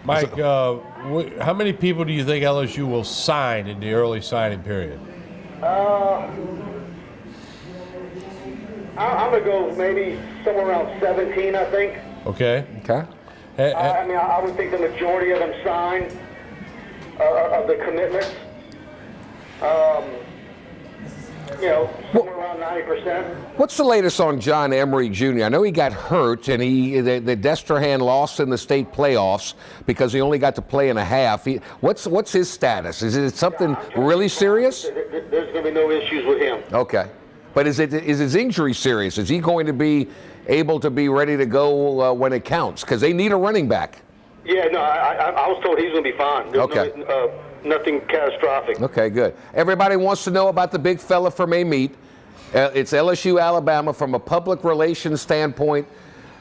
Mike, how many people do you think LSU will sign in the early signing period? I'm going to go maybe somewhere around 17, I think. Okay. I mean, I would think the majority of them sign of the commitments. You know, somewhere around 90%. What's the latest on John Emery Jr.? I know he got hurt, and the Destrehan lost in the state playoffs because he only got to play in a half. What's his status? Is it something really serious? There's going to be no issues with him. Okay. But is his injury serious? Is he going to be able to be ready to go when it counts? Because they need a running back. Yeah, no, I was told he's going to be fine. There's nothing catastrophic. Okay, good. Everybody wants to know about the big fella from a meet. It's LSU, Alabama. From a public relations standpoint,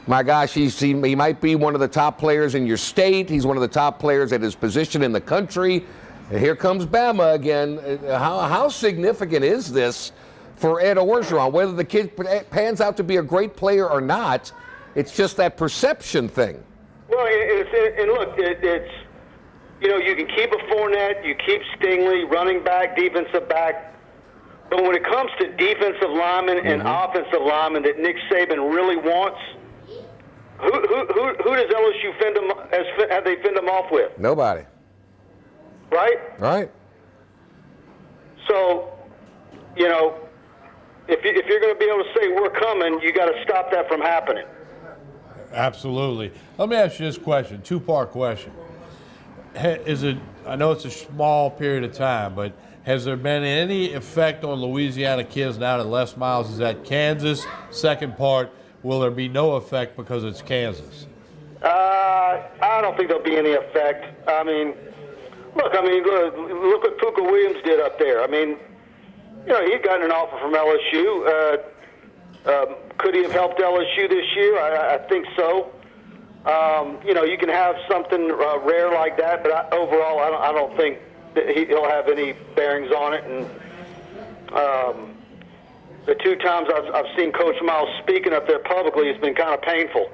my gosh, he might be one of the top players in your state. He's one of the top players at his position in the country. And here comes Bama again. How significant is this for Ed Orgeron? Whether the kid pans out to be a great player or not, it's just that perception thing. Well, and look, it's, you know, you can keep a Fournette, you keep Stingley, running back, defensive back, but when it comes to defensive linemen and offensive linemen that Nick Saban really wants, who does LSU have they fend them off with? Nobody. Right? Right. So, you know, if you're going to be able to say we're coming, you got to stop that from happening. Absolutely. Let me ask you this question, two-part question. I know it's a small period of time, but has there been any effect on Louisiana kids now that Les Miles is at Kansas? Second part, will there be no effect because it's Kansas? I don't think there'll be any effect. I mean, look what Puka Williams did up there. I mean, you know, he'd gotten an offer from LSU. Could he have helped LSU this year? I think so. You know, you can have something rare like that, but overall, I don't think that he'll have any bearings on it. And the two times I've seen Coach Miles speaking up there publicly, it's been kind of painful.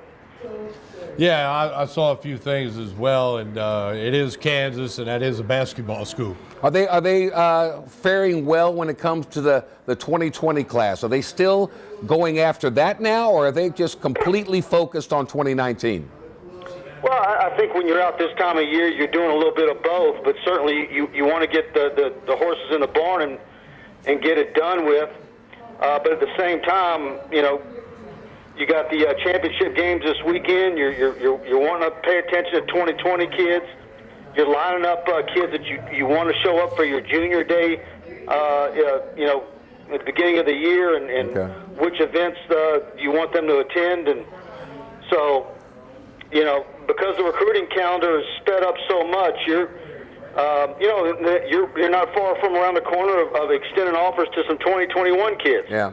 Yeah, I saw a few things as well, and it is Kansas, and that is a basketball school. Are they faring well when it comes to the 2020 class? Are they still going after that now, or are they just completely focused on 2019? Well, I think when you're out this time of year, you're doing a little bit of both, but certainly you want to get the horses in the barn and get it done with. But at the same time, you know, you got the championship games this weekend. You're wanting to pay attention to 2020 kids. You're lining up kids that you want to show up for your junior day, you know, at the beginning of the year, and which events you want them to attend. And so, you know, because the recruiting calendar is sped up so much, you're not far from around the corner of extending offers to some 2021 kids. Yeah.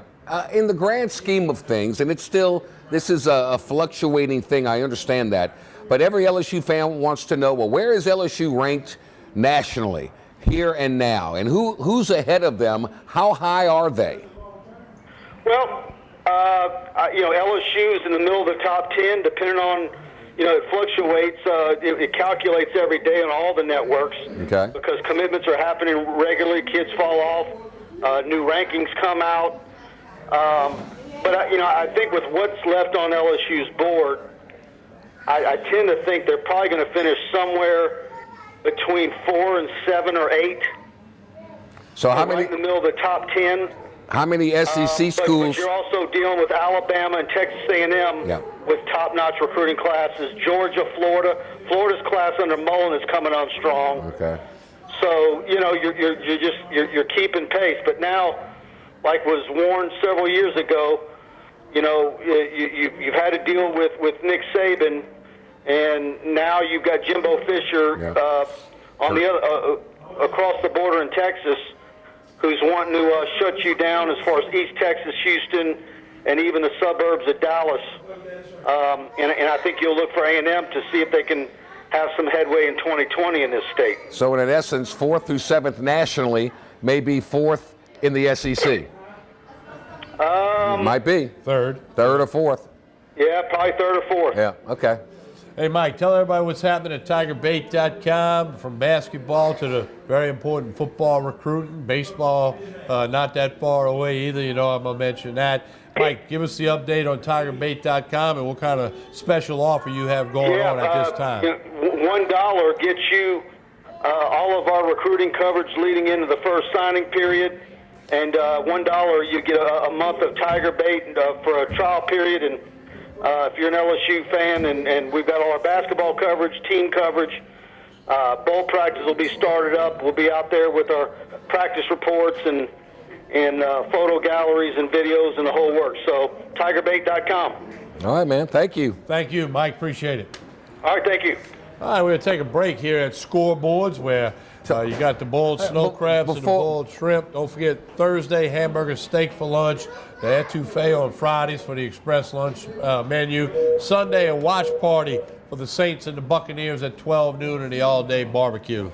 In the grand scheme of things, and this is a fluctuating thing, I understand that, but every LSU fan wants to know, well, where is LSU ranked nationally, here and now, and who's ahead of them? How high are they? Well, LSU is in the middle of the top 10, depending on, it fluctuates. It calculates every day on all the networks. Okay. Because commitments are happening regularly, kids fall off, new rankings come out. But I think with what's left on LSU's board, I tend to think they're probably going to finish somewhere between 4 and 7 or 8. So how many? Right in the middle of the top 10. How many SEC schools? But you're also dealing with Alabama and Texas A&M with top-notch recruiting classes. Georgia, Florida. Florida's class under Mullen is coming on strong. Okay. So you're keeping pace. But now, like was warned several years ago, you've had to deal with Nick Saban, and now you've got Jimbo Fisher on the other across the border in Texas, who's wanting to shut you down as far as East Texas, Houston, and even the suburbs of Dallas. And I think you'll look for A&M to see if they can have some headway in 2020 in this state. So in essence, 4th through 7th nationally, may be 4th in the SEC. Might be. Third or 4th. Yeah, probably 3rd or 4th. Yeah, okay. Hey, Mike, tell everybody what's happening at TigerBait.com, from basketball to the very important football recruiting, baseball not that far away either. I'm going to mention that. Mike, give us the update on TigerBait.com and what kind of special offer you have going on at this time. $1 gets you all of our recruiting coverage leading into the first signing period. And $1 you get a month of Tiger Bait for a trial period. And if you're an LSU fan, and we've got all our basketball coverage, team coverage, bowl practice will be started up. We'll be out there with our practice reports and photo galleries and videos and the whole works. So TigerBait.com. All right, man. Thank you. Thank you, Mike. Appreciate it. All right, thank you. All right, we're going to take a break here at Scoreboards, where you got the boiled snow crabs and the boiled shrimp. Don't forget, Thursday, hamburger steak for lunch. The etouffee on Fridays for the express lunch menu. Sunday, a watch party for the Saints and the Buccaneers at 12 noon and the all-day barbecue.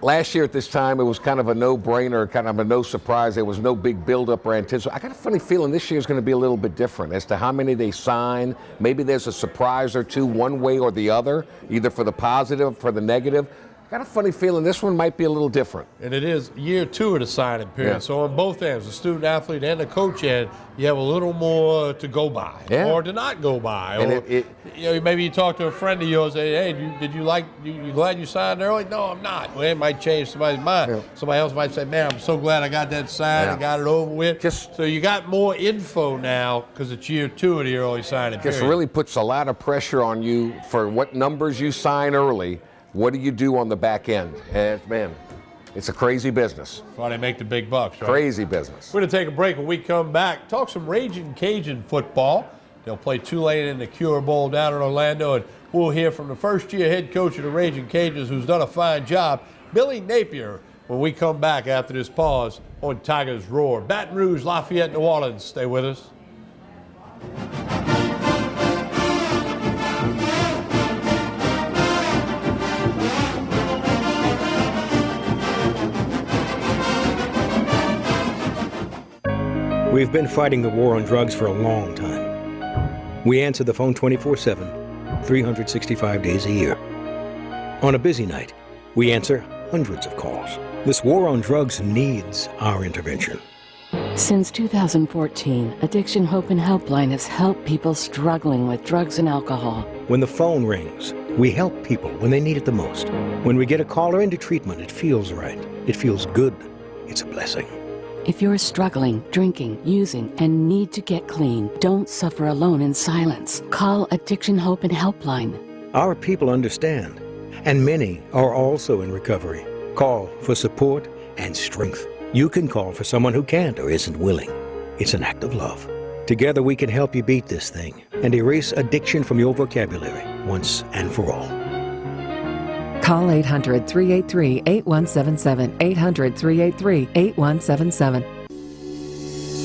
Last year at this time, it was kind of a no-brainer, kind of a no surprise. There was no big build-up or anticipation. I got a funny feeling this year is going to be a little bit different as to how many they sign. Maybe there's a surprise or two one way or the other, either for the positive or for the negative. Got a funny feeling this one might be a little different. And it is year 2 of the signing period. Yeah. So on both ends, the student athlete and the coach end, you have a little more to go by or to not go by. And or maybe you talk to a friend of yours and say, hey, you glad you signed early? No, I'm not. Well, it might change somebody's mind. Yeah. Somebody else might say, man, I'm so glad I got that signed and got it over with. So you got more info now because it's year 2 of the early signing period. This really puts a lot of pressure on you for what numbers you sign early. What do you do on the back end? And man, it's a crazy business. That's why they make the big bucks, right? Crazy business. We're going to take a break. When we come back, talk some Raging Cajun football. They'll play Tulane in the Cure Bowl down in Orlando, and we'll hear from the first-year head coach of the Raging Cajuns, who's done a fine job, Billy Napier, when we come back after this pause on Tigers Roar. Baton Rouge, Lafayette, New Orleans. Stay with us. We've been fighting the war on drugs for a long time. We answer the phone 24/7, 365 days a year. On a busy night, we answer hundreds of calls. This war on drugs needs our intervention. Since 2014, Addiction Hope and Helpline has helped people struggling with drugs and alcohol. When the phone rings, we help people when they need it the most. When we get a caller into treatment, it feels right. It feels good. It's a blessing. If you're struggling, drinking, using, and need to get clean, don't suffer alone in silence. Call Addiction Hope and Helpline. Our people understand, and many are also in recovery. Call for support and strength. You can call for someone who can't or isn't willing. It's an act of love. Together we can help you beat this thing and erase addiction from your vocabulary once and for all. Call 800-383-8177, 800-383-8177.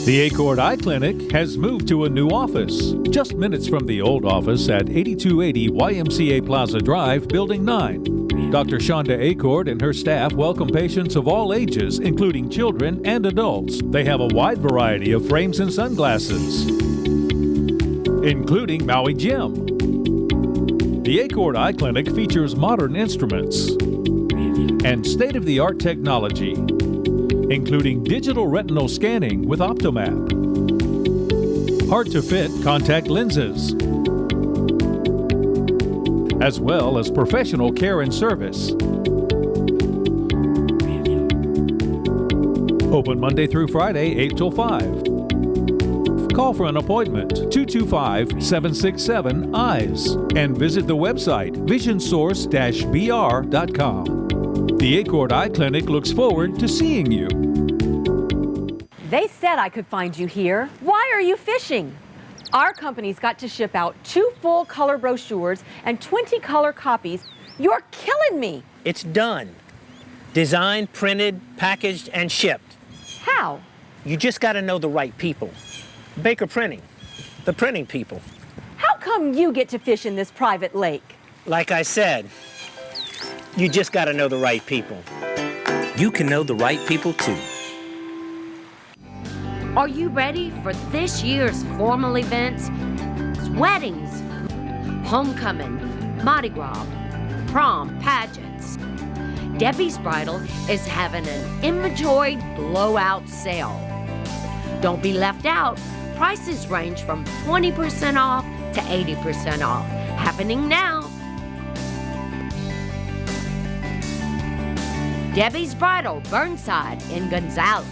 The Acord Eye Clinic has moved to a new office, just minutes from the old office at 8280 YMCA Plaza Drive, Building 9. Dr. Shonda Acord and her staff welcome patients of all ages, including children and adults. They have a wide variety of frames and sunglasses, including Maui Jim. The Acord Eye Clinic features modern instruments and state-of-the-art technology, including digital retinal scanning with Optomap, hard-to-fit contact lenses, as well as professional care and service. Open Monday through Friday, 8 till 5. Call for an appointment, 225-767-EYES, and visit the website visionsource-br.com. The Acord Eye Clinic looks forward to seeing you. They said I could find you here. Why are you fishing? Our company's got to ship out 2 full color brochures and 20 color copies. You're killing me. It's done. Designed, printed, packaged, and shipped. How? You just got to know the right people. Baker Printing, the printing people. How come you get to fish in this private lake? Like I said, you just got to know the right people. You can know the right people too. Are you ready for this year's formal events? Weddings, homecoming, Mardi Gras, prom, pageants. Debbie's Bridal is having an inventory blowout sale. Don't be left out. Prices range from 20% off to 80% off. Happening now. Debbie's Bridal, Burnside in Gonzales.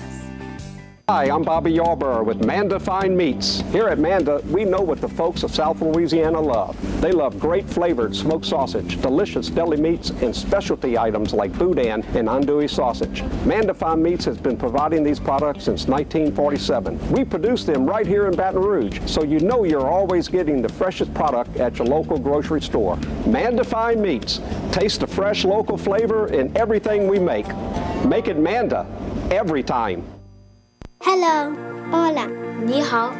Hi, I'm Bobby Yarborough with Manda Fine Meats. Here at Manda, we know what the folks of South Louisiana love. They love great flavored smoked sausage, delicious deli meats, and specialty items like boudin and andouille sausage. Manda Fine Meats has been providing these products since 1947. We produce them right here in Baton Rouge, so you know you're always getting the freshest product at your local grocery store. Manda Fine Meats. Taste the fresh local flavor in everything we make. Make it Manda every time. Hello. Hola. 你好.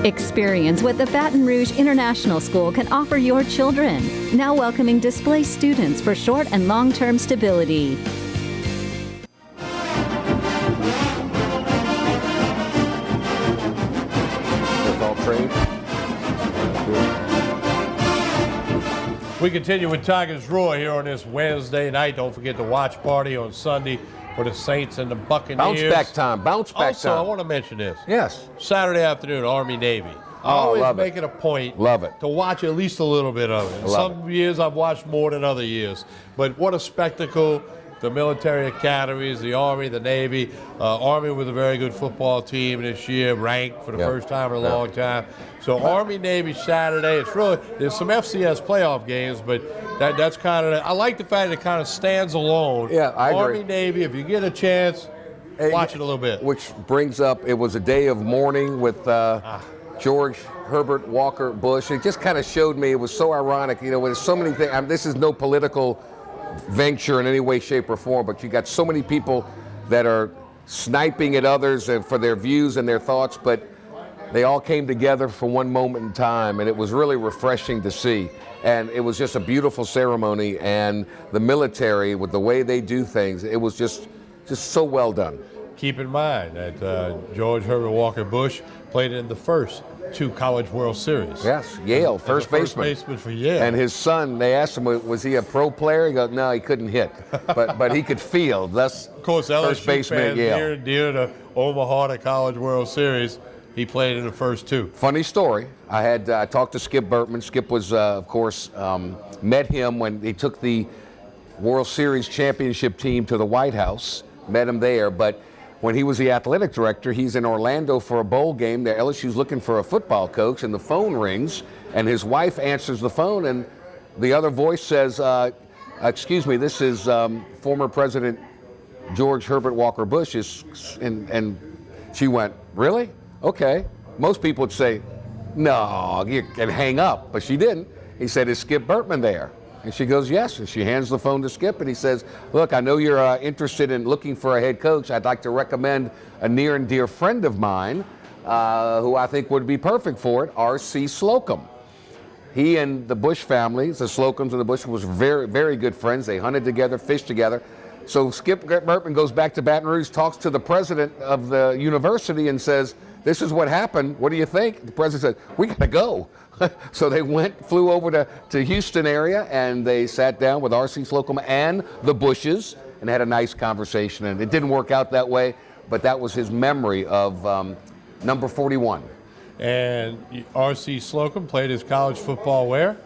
Experience what the Baton Rouge International School can offer your children. Now welcoming displaced students for short and long-term stability. We continue with Tigers Roar here on this Wednesday night. Don't forget the watch party on Sunday for the Saints and the Buccaneers. Bounce back time. Bounce back also, time. I want to mention this. Yes. Saturday afternoon, Army-Navy. I Oh, always love it. make it a point Love it. to watch at least a little bit of it. Love Some years I've watched more than other years. But what a spectacle. The military academies, the Army, the Navy. Army with a very good football team this year, ranked for the first time in a long time. So Army-Navy Saturday, it's really, there's some FCS playoff games, but that's kind of, I like the fact that it kind of stands alone. Yeah, I agree. Army-Navy, if you get a chance, watch it a little bit. Which brings up, it was a day of mourning with George Herbert Walker Bush. It just kind of showed me, it was so ironic, you know, there's so many things. This is no political venture in any way, shape, or form, but you got so many people that are sniping at others and for their views and their thoughts, but they all came together for one moment in time, and it was really refreshing to see. And it was just a beautiful ceremony, and the military, with the way they do things, it was just so well done. Keep in mind that George Herbert Walker Bush played in the first 2 College World Series. Yes, Yale, first baseman. First baseman for Yale. And his son, they asked him, was he a pro player? He goes, no, he couldn't hit, but he could field. That's of course, first LSU baseman at fans Yale. near and dear to Omaha, the College World Series. He played in the first 2. Funny story. I talked to Skip Bertman. Skip was, of course, met him when he took the World Series championship team to the White House. Met him there, but when he was the athletic director, he's in Orlando for a bowl game. The LSU's looking for a football coach, and the phone rings, and his wife answers the phone, and the other voice says, excuse me, this is former President George Herbert Walker Bush. And she went, really? Okay. Most people would say, no, you can hang up, but she didn't. He said, is Skip Bertman there? And she goes, yes. And she hands the phone to Skip, and he says, look, I know you're interested in looking for a head coach. I'd like to recommend a near and dear friend of mine who I think would be perfect for it, R.C. Slocum. He and the Bush family, the Slocums and the Bush, was very, very good friends. They hunted together, fished together. So Skip Bertman goes back to Baton Rouge, talks to the president of the university and says, this is what happened. What do you think? The president said, we got to go. So they flew over to Houston area, and they sat down with R.C. Slocum and the Bushes and had a nice conversation. And it didn't work out that way, but that was his memory of number 41. And R.C. Slocum played his college football where?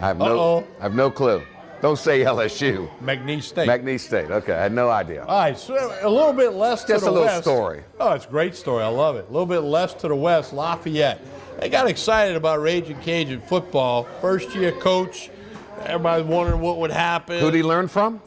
I have no clue. Don't say LSU. McNeese State. McNeese State. Okay, I had no idea. All right, so a little bit less to the west. Just a little story. Oh, it's a great story. I love it. A little bit less to the west, Lafayette. They got excited about Raging Cajun football. First-year coach. Everybody's wondering what would happen. Who'd he learn from?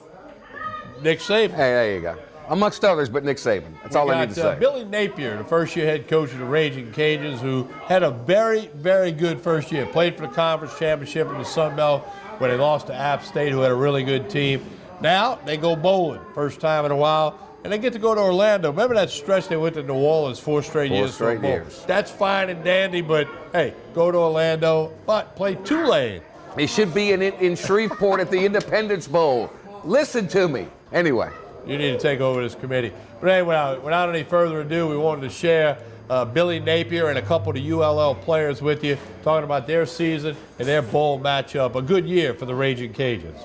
Nick Saban. Hey, there you go. Amongst others, but Nick Saban. That's all I need to say. Billy Napier, the first-year head coach of the Raging Cajuns, who had a very, very good first year. Played for the conference championship in the Sun Belt, where they lost to App State, who had a really good team. Now they go bowling, first time in a while, and they get to go to Orlando. Remember that stretch they went to New Orleans 4 straight years? 4 straight years. That's fine and dandy, but hey, go to Orlando, but play Tulane. He should be in Shreveport at the Independence Bowl. Listen to me. Anyway. You need to take over this committee. But anyway, without any further ado, we wanted to share Billy Napier and a couple of the ULL players with you, talking about their season and their bowl matchup. A good year for the Raging Cajuns.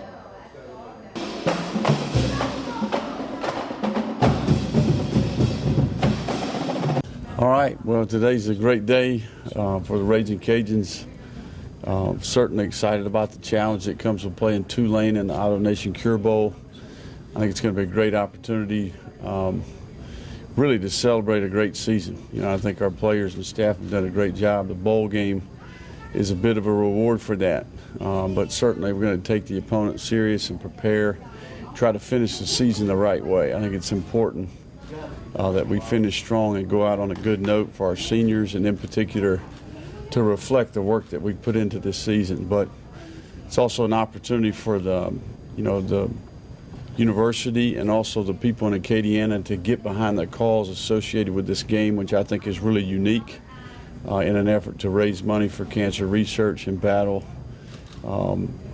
All right, well, today's a great day for the Raging Cajuns. Certainly excited about the challenge that comes with playing Tulane in the Auto Nation Cure Bowl. I think it's going to be a great opportunity really to celebrate a great season. You know, I think our players and staff have done a great job. The bowl game is a bit of a reward for that. But certainly we're going to take the opponent serious and prepare, try to finish the season the right way. I think it's important that we finish strong and go out on a good note for our seniors, and in particular to reflect the work that we put into this season. But it's also an opportunity for the university and also the people in Acadiana to get behind the cause associated with this game, which I think is really unique in an effort to raise money for cancer research and battle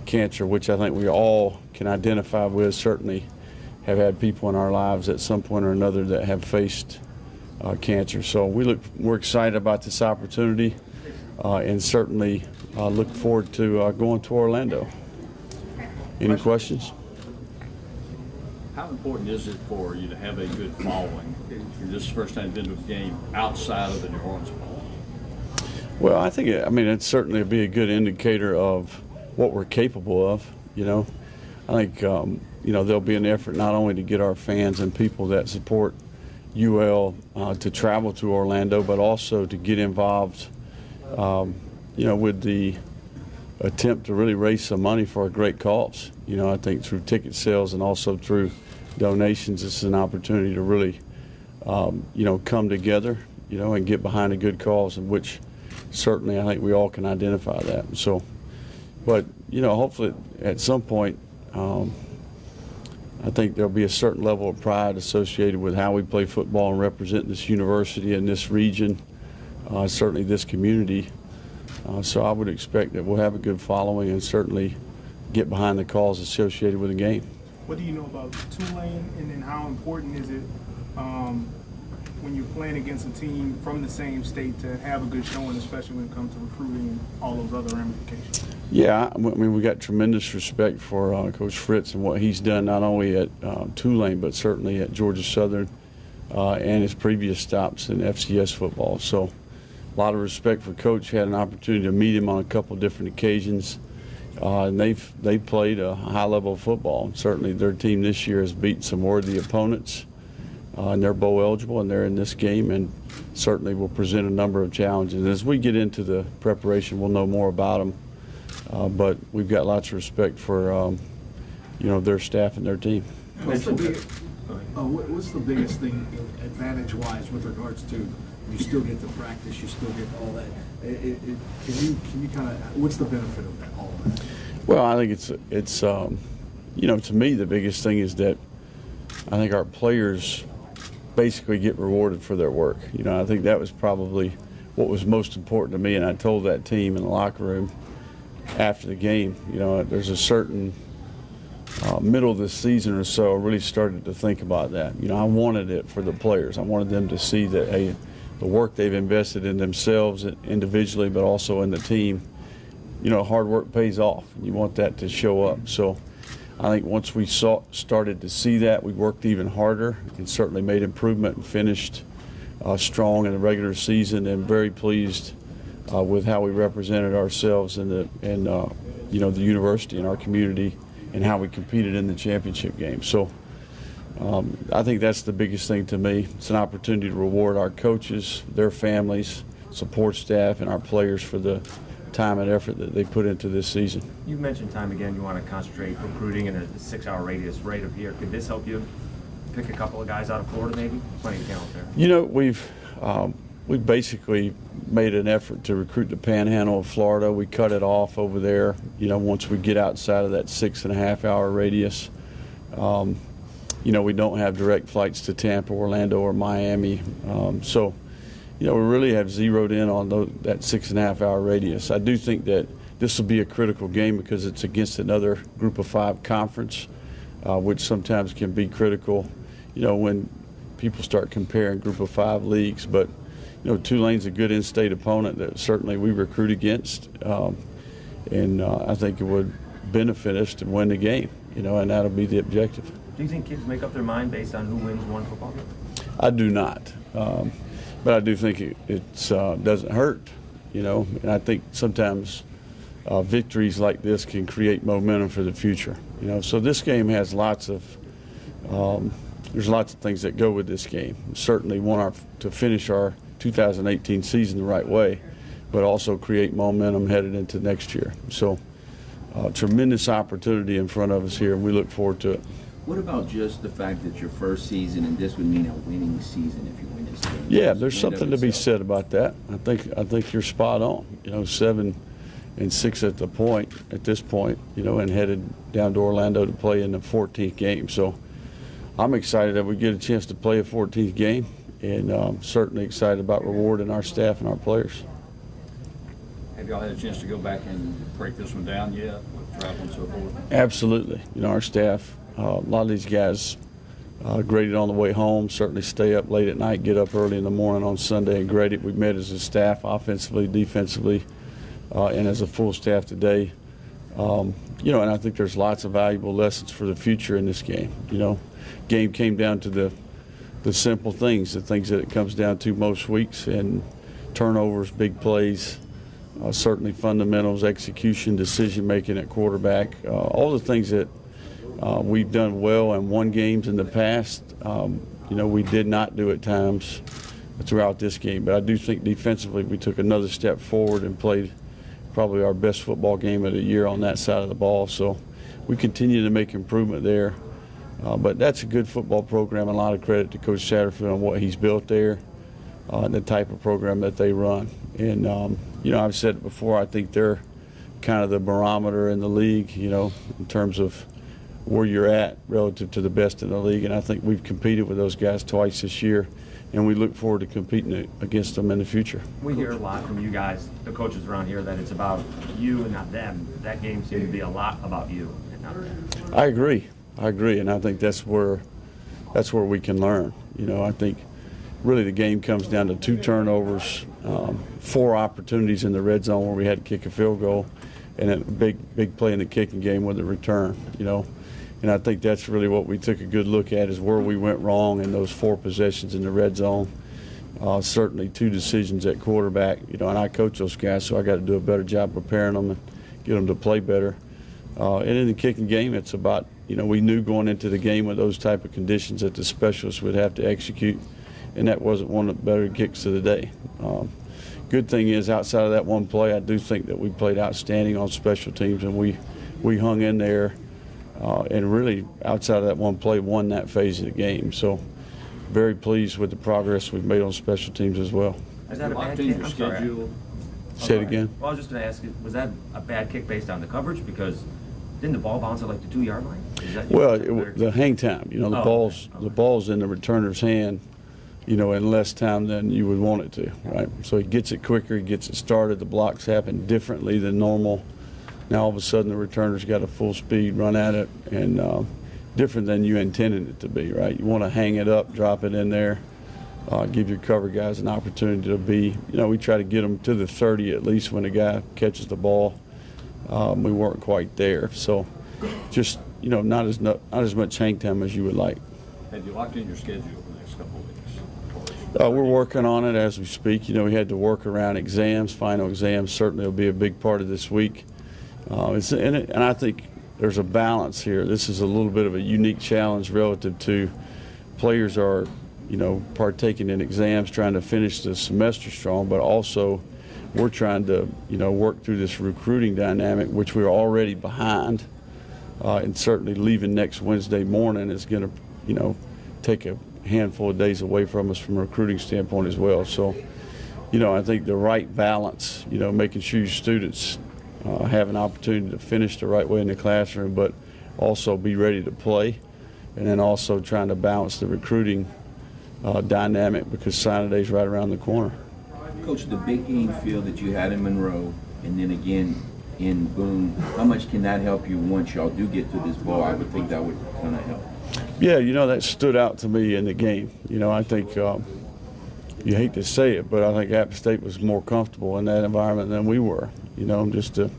cancer, which I think we all can identify with. Certainly have had people in our lives at some point or another that have faced cancer. So we're excited about this opportunity and certainly look forward to going to Orlando. Any questions? How important is it for you to have a good following? This is the first time you've been to a game outside of the New Orleans Bowl. Well, I think it's certainly be a good indicator of what we're capable of. You know, I think there'll be an effort not only to get our fans and people that support UL to travel to Orlando, but also to get involved, with the attempt to really raise some money for a great cause. You know, I think through ticket sales and also through donations, this is an opportunity to really, come together, and get behind a good cause, in which certainly I think we all can identify that. So, but, hopefully at some point, I think there'll be a certain level of pride associated with how we play football and represent this university and this region, certainly this community. So I would expect that we'll have a good following and certainly get behind the cause associated with the game. What do you know about Tulane, and then how important is it when you're playing against a team from the same state to have a good showing, especially when it comes to recruiting and all those other ramifications? Yeah, I mean, we got tremendous respect for Coach Fritz and what he's done, not only at Tulane, but certainly at Georgia Southern and his previous stops in FCS football. So a lot of respect for Coach. Had an opportunity to meet him on a couple different occasions. And they've played a high level of football. And certainly their team this year has beat some worthy opponents. And they're bowl eligible, and they're in this game, and certainly will present a number of challenges. As we get into the preparation, we'll know more about them. But we've got lots of respect for their staff and their team. What's the biggest thing advantage-wise with regards to you still get the practice, you still get all that? Can you kind of, what's the benefit of that, all of that? Well, I think it's to me the biggest thing is that I think our players basically get rewarded for their work. I think that was probably what was most important to me, and I told that team in the locker room after the game. You know, there's a certain middle of the season or so, I really started to think about that. You know, I wanted it for the players. I wanted them to see that, hey, the work they've invested in themselves individually, but also in the team, you know, hard work pays off. You want that to show up. So I think once we started to see that, we worked even harder and certainly made improvement and finished strong in the regular season, and very pleased with how we represented ourselves in you know, the university and our community, and how we competed in the championship game. So I think that's the biggest thing to me. It's an opportunity to reward our coaches, their families, support staff, and our players for the time and effort that they put into this season. You've mentioned time again you want to concentrate recruiting in a 6-hour radius right of here. Could this help you pick a couple of guys out of Florida maybe? Plenty of talent there. You know, we've basically made an effort to recruit the Panhandle of Florida. We cut it off over there, you know, once we get outside of that 6.5-hour radius. You know, we don't have direct flights to Tampa, Orlando, or Miami. So, you know, we really have zeroed in on that 6.5-hour radius. I do think that this will be a critical game because it's against another Group of 5 conference, which sometimes can be critical, you know, when people start comparing Group of 5 leagues. But, you know, Tulane's a good in-state opponent that certainly we recruit against, and I think it would benefit us to win the game, you know, and that'll be the objective. Do you think kids make up their mind based on who wins one football game? I do not, but I do think it doesn't hurt, you know, and I think sometimes victories like this can create momentum for the future, you know. So this game has there's lots of things that go with this game. We certainly want to finish our 2018 season the right way, but also create momentum headed into next year. So tremendous opportunity in front of us here, and we look forward to it. What about just the fact that your first season, and this would mean a winning season if you win this game? Yeah, there's something to be said about that. I think you're spot on. You know, 7-6 at this point, you know, and headed down to Orlando to play in the 14th game. So I'm excited that we get a chance to play a 14th game, and certainly excited about rewarding our staff and our players. Have y'all had a chance to go back and break this one down yet with travel and so forth? Absolutely. You know, our staff, a lot of these guys grade it on the way home, certainly stay up late at night, get up early in the morning on Sunday and grade it. We've met as a staff, offensively, defensively, and as a full staff today. You know, and I think there's lots of valuable lessons for the future in this game. You know, game came down to the simple things, the things that it comes down to most weeks, and turnovers, big plays, certainly fundamentals, execution, decision-making at quarterback, all the things that we've done well and won games in the past. You know, we did not do at times throughout this game, but I do think defensively we took another step forward and played probably our best football game of the year on that side of the ball. So we continue to make improvement there. But that's a good football program, and a lot of credit to Coach Satterfield on what he's built there, and the type of program that they run. And, you know, I've said it before, I think they're kind of the barometer in the league, you know, in terms of where you're at relative to the best in the league. And I think we've competed with those guys twice this year, and we look forward to competing against them in the future. We hear a lot from you guys, the coaches around here, that it's about you and not them. That game seemed to be a lot about you and not them. I agree, and I think that's where we can learn. You know, I think really the game comes down to 2 turnovers, 4 opportunities in the red zone where we had to kick a field goal, and a big play in the kicking game with a return. You know, and I think that's really what we took a good look at, is where we went wrong in those 4 possessions in the red zone. Certainly 2 decisions at quarterback. You know, and I coach those guys, so I got to do a better job preparing them and get them to play better. And in the kicking game, it's about, you know, we knew going into the game with those type of conditions that the specialists would have to execute, and that wasn't one of the better kicks of the day. Good thing is, outside of that one play, I do think that we played outstanding on special teams, and we hung in there, and really, outside of that one play, won that phase of the game. So very pleased with the progress we've made on special teams as well. Is that a bad kick? I'm sorry. Say it again. Well, I was just going to ask you, was that a bad kick based on the coverage? Because didn't the ball bounce at like the 2-yard line? Well, the hang time, you know, the ball's in the returner's hand, you know, in less time than you would want it to, right? So he gets it quicker, he gets it started. The blocks happen differently than normal. Now all of a sudden the returner's got a full speed run at it, and different than you intended it to be, right? You want to hang it up, drop it in there, give your cover guys an opportunity to be, we try to get them to the 30 at least when a guy catches the ball. We weren't quite there, so just not as much hang time as you would like. Have you locked in your schedule for the next couple of weeks? We're working on it as we speak. We had to work around exams. Final exams certainly will be a big part of this week. And I think there's a balance here. This is a little bit of a unique challenge relative to players are, partaking in exams, trying to finish the semester strong, but also we're trying to, work through this recruiting dynamic, which we're already behind. And certainly leaving next Wednesday morning is going to, take a handful of days away from us from a recruiting standpoint as well. So, I think the right balance, making sure your students have an opportunity to finish the right way in the classroom, but also be ready to play, and then also trying to balance the recruiting dynamic because signing day is right around the corner. Coach, the big game feel that you had in Monroe and then again in Boone, how much can that help you once y'all do get to this bowl? I would think that would kind of help. Yeah, that stood out to me in the game. I think you hate to say it, but I think App State was more comfortable in that environment than we were, just to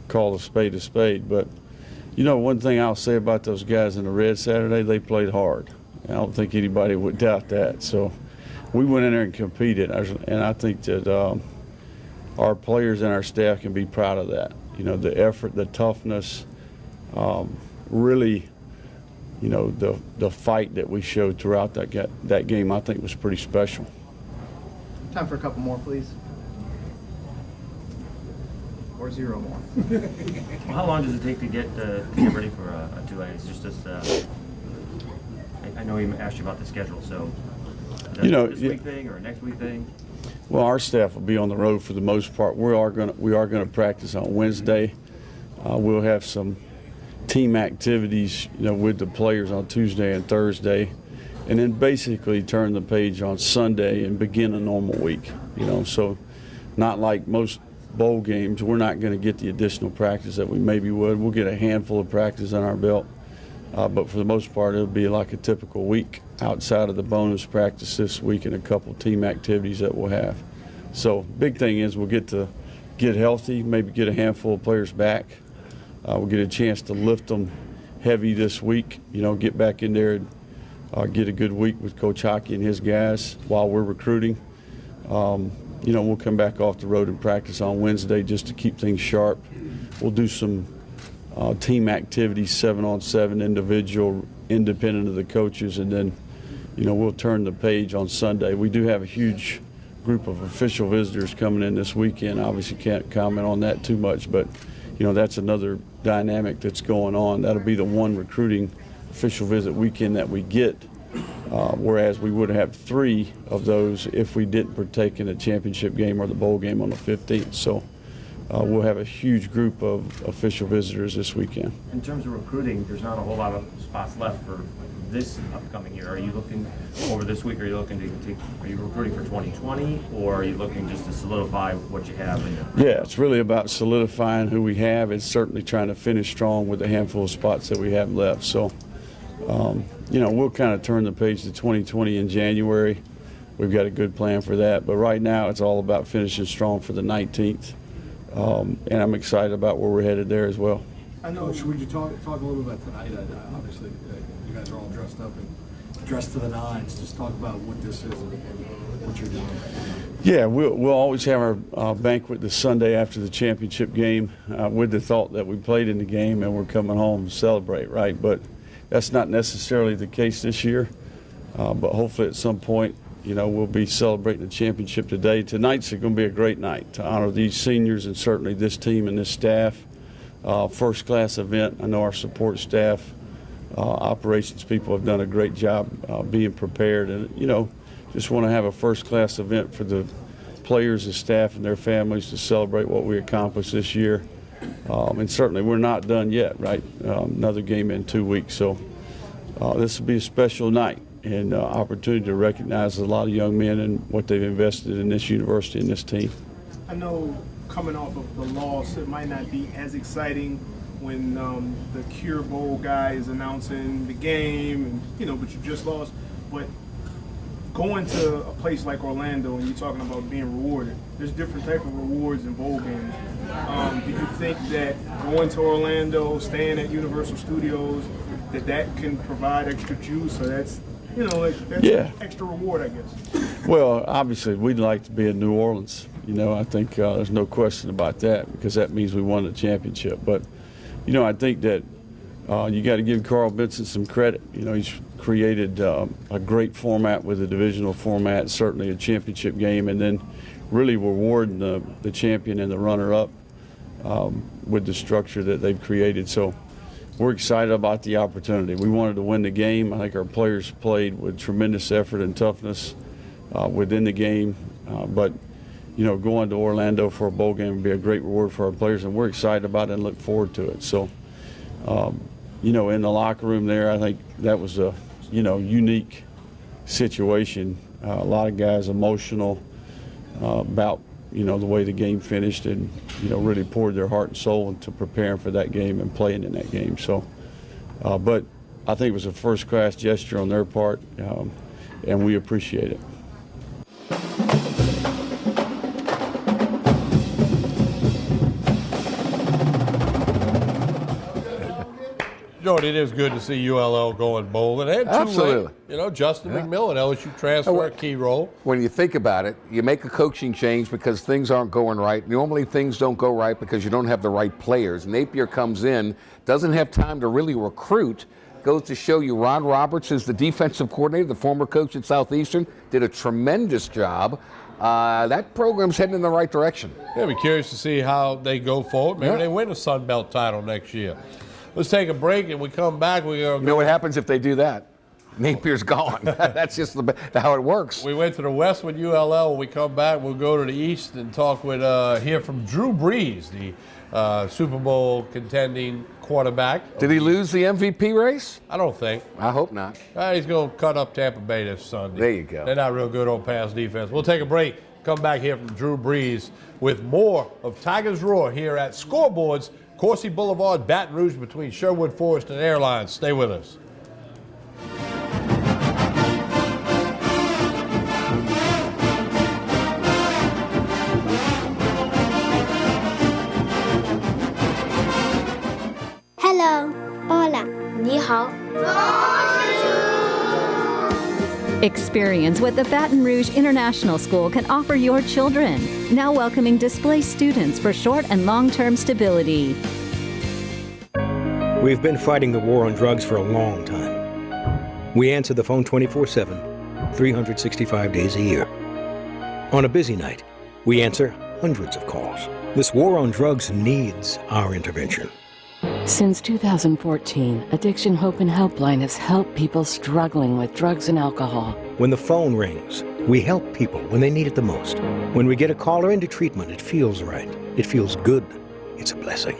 call a spade. But, one thing I'll say about those guys in the red Saturday, they played hard. I don't think anybody would doubt that. So we went in there and competed, and I think that our players and our staff can be proud of that. The effort, the toughness, really, the fight that we showed throughout that game, I think was pretty special. Time for a couple more, please. Or 0 more. Well, how long does it take to get ready for a Tulane? It's just this. I know he asked you about the schedule, so is that this week thing or a next week thing? Well, our staff will be on the road for the most part. We are going to practice on Wednesday. We'll have some team activities, with the players on Tuesday and Thursday, and then basically turn the page on Sunday and begin a normal week. So not like most bowl games, we're not going to get the additional practice that we maybe would. We'll get a handful of practice on our belt, but for the most part, it'll be like a typical week outside of the bonus practice this week and a couple team activities that we'll have. So big thing is we'll get to get healthy, maybe get a handful of players back. We'll get a chance to lift them heavy this week, get back in there and get a good week with Coach Hockey and his guys while we're recruiting. We'll come back off the road and practice on Wednesday just to keep things sharp. We'll do some team activities, 7-on-7 individual, independent of the coaches, and then, we'll turn the page on Sunday. We do have a huge group of official visitors coming in this weekend. Obviously can't comment on that too much, but, that's another dynamic that's going on. That'll be the one recruiting official visit weekend that we get, whereas we would have 3 of those if we didn't partake in a championship game or the bowl game on the 15th. So we'll have a huge group of official visitors this weekend. In terms of recruiting, there's not a whole lot of spots left for this upcoming year. Are you looking over this week? Are you looking are you recruiting for 2020, or are you looking just to solidify what you have? Yeah, it's really about solidifying who we have. It's certainly trying to finish strong with a handful of spots that we have left. So, we'll kind of turn the page to 2020 in January. We've got a good plan for that. But right now, it's all about finishing strong for the 19th. And I'm excited about where we're headed there as well. I know. Would you talk a little bit about tonight? Obviously, you guys are all dressed up and dressed to the nines. Just talk about what this is and what you're doing. Yeah, we'll always have our banquet the Sunday after the championship game with the thought that we played in the game and we're coming home to celebrate, right? But that's not necessarily the case this year. But hopefully at some point, we'll be celebrating the championship today. Tonight's going to be a great night to honor these seniors and certainly this team and this staff. First-class event. I know our support staff, operations people have done a great job being prepared. And, just want to have a first-class event for the players and staff and their families to celebrate what we accomplished this year. And certainly we're not done yet, right? Another game in 2 weeks. So this will be a special night and opportunity to recognize a lot of young men and what they've invested in this university and this team. I know coming off of the loss, it might not be as exciting when the Cure Bowl guy is announcing the game, and but you just lost. But going to a place like Orlando and you're talking about being rewarded, there's different type of rewards in bowl games. Do you think that going to Orlando, staying at Universal Studios, that can provide extra juice, or that's extra reward, I guess? Well, obviously, we'd like to be in New Orleans. I think there's no question about that, because that means we won the championship. But, I think that you got to give Carl Vinson some credit. He's created a great format with a divisional format, certainly a championship game, and then really rewarding the champion and the runner-up with the structure that they've created. So we're excited about the opportunity. We wanted to win the game. I think our players played with tremendous effort and toughness within the game. But, going to Orlando for a bowl game would be a great reward for our players, and we're excited about it and look forward to it. So, in the locker room there, I think that was a, unique situation. A lot of guys emotional about, the way the game finished, and, really poured their heart and soul into preparing for that game and playing in that game. So, but I think it was a first-class gesture on their part, and we appreciate it. It is good to see ULL going bowling. And Absolutely. Justin McMillan, LSU transfer, a key role. When you think about it, you make a coaching change because things aren't going right. Normally things don't go right because you don't have the right players. Napier comes in, doesn't have time to really recruit. Goes to show you Ron Roberts is the defensive coordinator, the former coach at Southeastern, did a tremendous job. That program's heading in the right direction. Yeah, be curious to see how they go forward. Maybe they win a Sun Belt title next year. Let's take a break, and we come back. You know what happens if they do that? Napier's gone. That's just how it works. We went to the west with ULL. When we come back, we'll go to the east and talk with hear from Drew Brees, the Super Bowl contending quarterback. Did he lose the MVP race? I don't think. I hope not. He's going to cut up Tampa Bay this Sunday. There you go. They're not real good on pass defense. We'll take a break. Come back here from Drew Brees with more of Tigers Roar here at Scoreboards, Coursey Boulevard, Baton Rouge, between Sherwood Forest and Airlines. Stay with us. Hello, hola, 你好. Experience what the Baton Rouge International School can offer your children. Now welcoming displaced students for short and long-term stability. We've been fighting the war on drugs for a long time. We answer the phone 24/7, 365 days a year. On a busy night, we answer hundreds of calls. This war on drugs needs our intervention. Since 2014, Addiction Hope and Helpline has helped people struggling with drugs and alcohol. When the phone rings, we help people when they need it the most. When we get a caller into treatment, it feels right. It feels good. It's a blessing.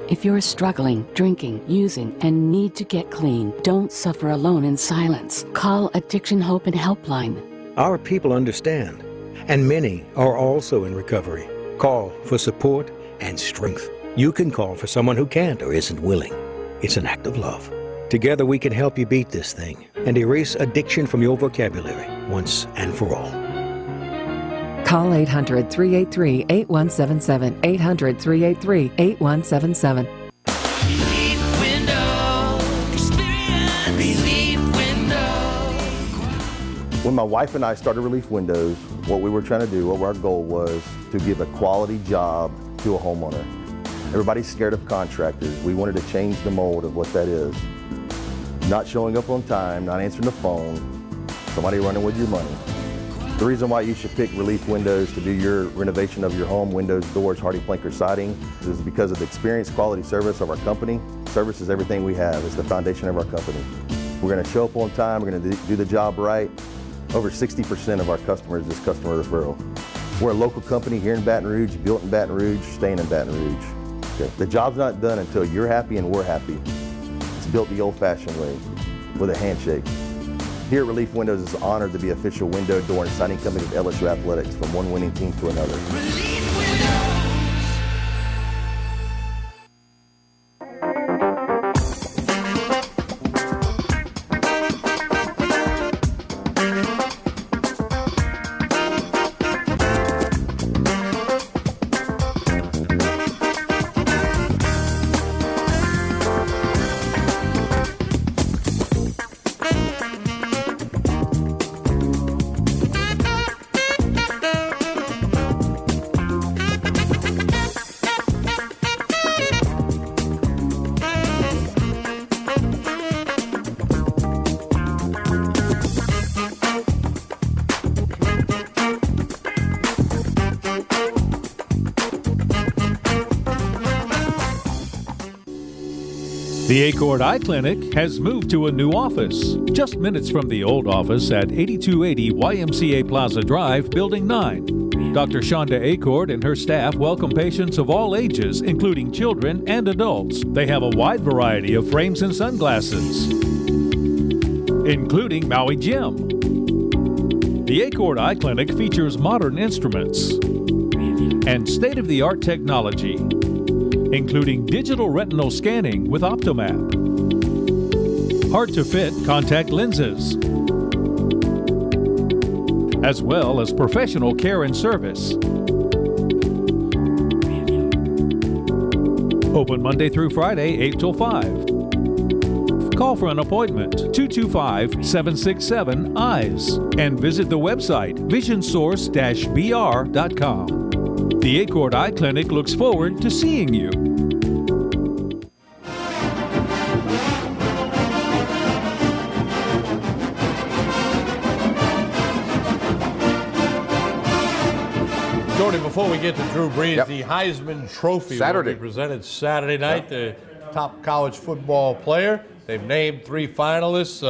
If you're struggling, drinking, using, and need to get clean, don't suffer alone in silence. Call Addiction Hope and Helpline. Our people understand, and many are also in recovery. Call for support and strength. You can call for someone who can't or isn't willing. It's an act of love. Together we can help you beat this thing and erase addiction from your vocabulary once and for all. Call 800-383-8177, 800-383-8177. When my wife and I started Relief Windows, what we were trying to do, what our goal was to give a quality job to a homeowner. Everybody's scared of contractors. We wanted to change the mold of what that is. Not showing up on time, not answering the phone, somebody running with your money. The reason why you should pick Relief Windows to do your renovation of your home, windows, doors, HardiePlank, or siding, is because of the experience, quality service of our company. Service is everything we have. It's the foundation of our company. We're going to show up on time. We're going to do the job right. Over 60% of our customers is customer referral. We're a local company here in Baton Rouge, built in Baton Rouge, staying in Baton Rouge. Okay. The job's not done until you're happy and we're happy. It's built the old-fashioned way, with a handshake. Here at Relief Windows, it's an honor to be official window, door, and siding company of LSU Athletics, from one winning team to another. The Acord Eye Clinic has moved to a new office, just minutes from the old office at 8280 YMCA Plaza Drive, Building 9. Dr. Shonda Acord and her staff welcome patients of all ages, including children and adults. They have a wide variety of frames and sunglasses, including Maui Jim. The Acord Eye Clinic features modern instruments and state-of-the-art technology, including digital retinal scanning with Optomap, hard-to-fit contact lenses, as well as professional care and service. Open Monday through Friday, 8 till 5. Call for an appointment, 225-767-EYES, and visit the website visionsource-br.com. The Acord Eye Clinic looks forward to seeing you. Jordy, before we get to Drew Brees, the Heisman Trophy Saturday. will be presented Saturday night. The top college football player. They've named 3 finalists.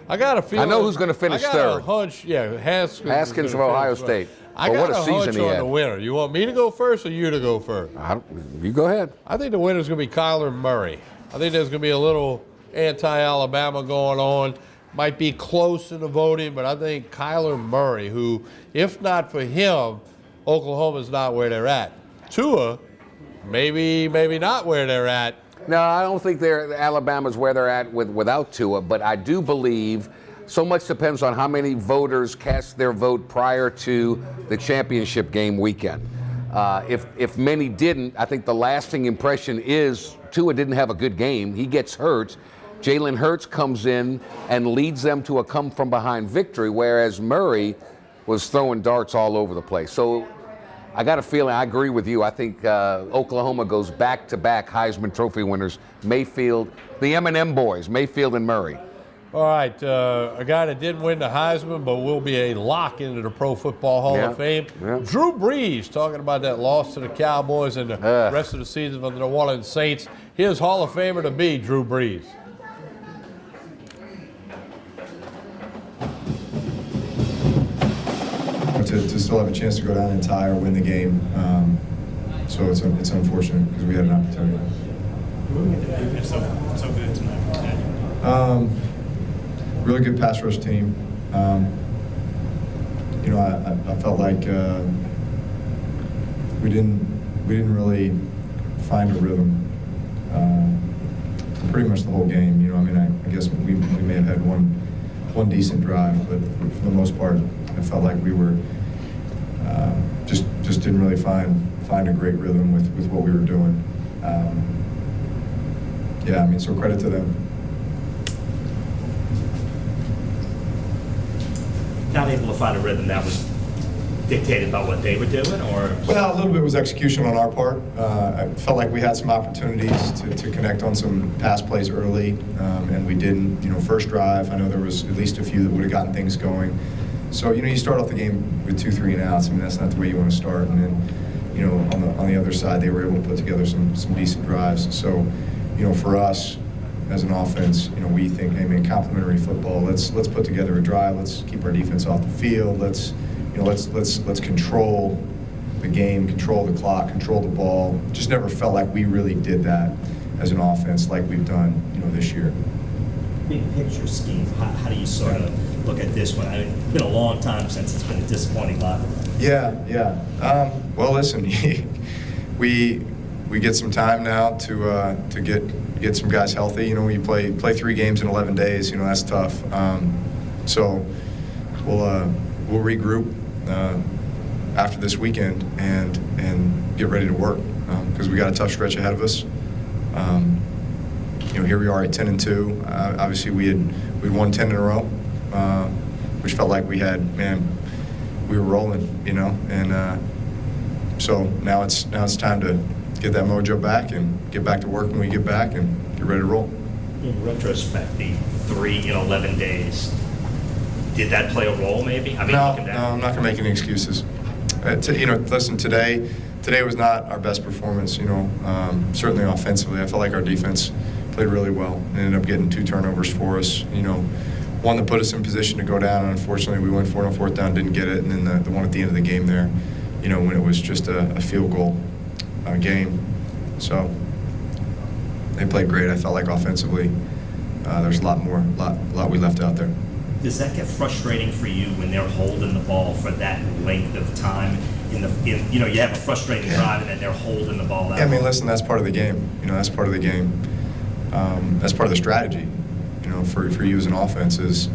I got a feeling. I know who's going to finish I got third. A hunch, yeah, Haskins of Ohio State. I But got what a a season hunch he on had. the winner. You want me to go first or you to go first? You go ahead. I think the winner's going to be Kyler Murray. I think there's going to be a little anti-Alabama going on. Might be close in the voting, but I think Kyler Murray, who, if not for him, Oklahoma's not where they're at. Tua, maybe not where they're at. No, I don't think Alabama's where they're at without Tua, but I do believe so much depends on how many voters cast their vote prior to the championship game weekend. If many didn't, I think the lasting impression is Tua didn't have a good game. He gets hurt. Jalen Hurts comes in and leads them to a come-from-behind victory, whereas Murray was throwing darts all over the place. So I got a feeling, I agree with you. I think Oklahoma goes back-to-back Heisman Trophy winners, Mayfield, the M&M boys, Mayfield and Murray. All right, a guy that didn't win the Heisman but will be a lock into the Pro Football Hall of Fame. Drew Brees, talking about that loss to the Cowboys and the rest of the season of the New Orleans Saints. Here's Hall of Famer to be, Drew Brees. To still have a chance to go down and tie or win the game, so it's unfortunate because we had an opportunity. So good tonight. Really good pass rush team. You know, I felt like we didn't really find a rhythm pretty much the whole game. You know, I mean, I guess we may have had one decent drive, but for the most part, I felt like we were just didn't really find a great rhythm with what we were doing. Yeah, I mean, so credit to them. Not able to find a rhythm that was dictated by what they were doing, or? Well, a little bit was execution on our part. I felt like we had some opportunities to connect on some pass plays early, and we didn't. You know, first drive, I know there was at least a few that would have gotten things going. So, you know, you start off the game with 2 3 and outs. I mean, that's not the way you want to start. And then, you know, on the other side, they were able to put together some decent drives. So, you know, for us as an offense, you know, we think, hey man, complementary football. Let's put together a drive. Let's keep our defense off the field. Let's control the game, control the clock, control the ball. Just never felt like we really did that as an offense like we've done, you know, this year. Big picture scheme. How do you sort of look at this one? I mean, it's been a long time since it's been a disappointing lot. Yeah. Well, listen, we get some time now to get some guys healthy. You know, when you play 3 games in 11 days, you know, that's tough. So we'll regroup after this weekend and get ready to work because we got a tough stretch ahead of us. You know, here we are at 10-2. Obviously, we won 10 in a row, which felt like we were rolling, you know. And so now it's time to get that mojo back and get back to work when we get back and get ready to roll. In retrospect, the 3 in 11 days, did that play a role maybe? I mean, No, I'm not going to make any excuses. You know, listen, today was not our best performance, you know, certainly offensively. I felt like our defense played played really well. Ended up getting 2 turnovers for us. You know, one that put us in position to go down, and unfortunately we went for it on 4th down, didn't get it, and then the one at the end of the game there, you know, when it was just a field goal game. So they played great. I felt like offensively there's a lot we left out there. Does that get frustrating for you when they're holding the ball for that length of time? You know, you have a frustrating drive and then they're holding the ball out. Yeah, I mean, listen, that's part of the game. You know, that's part of the game. That's part of the strategy. You know, for you as an offense is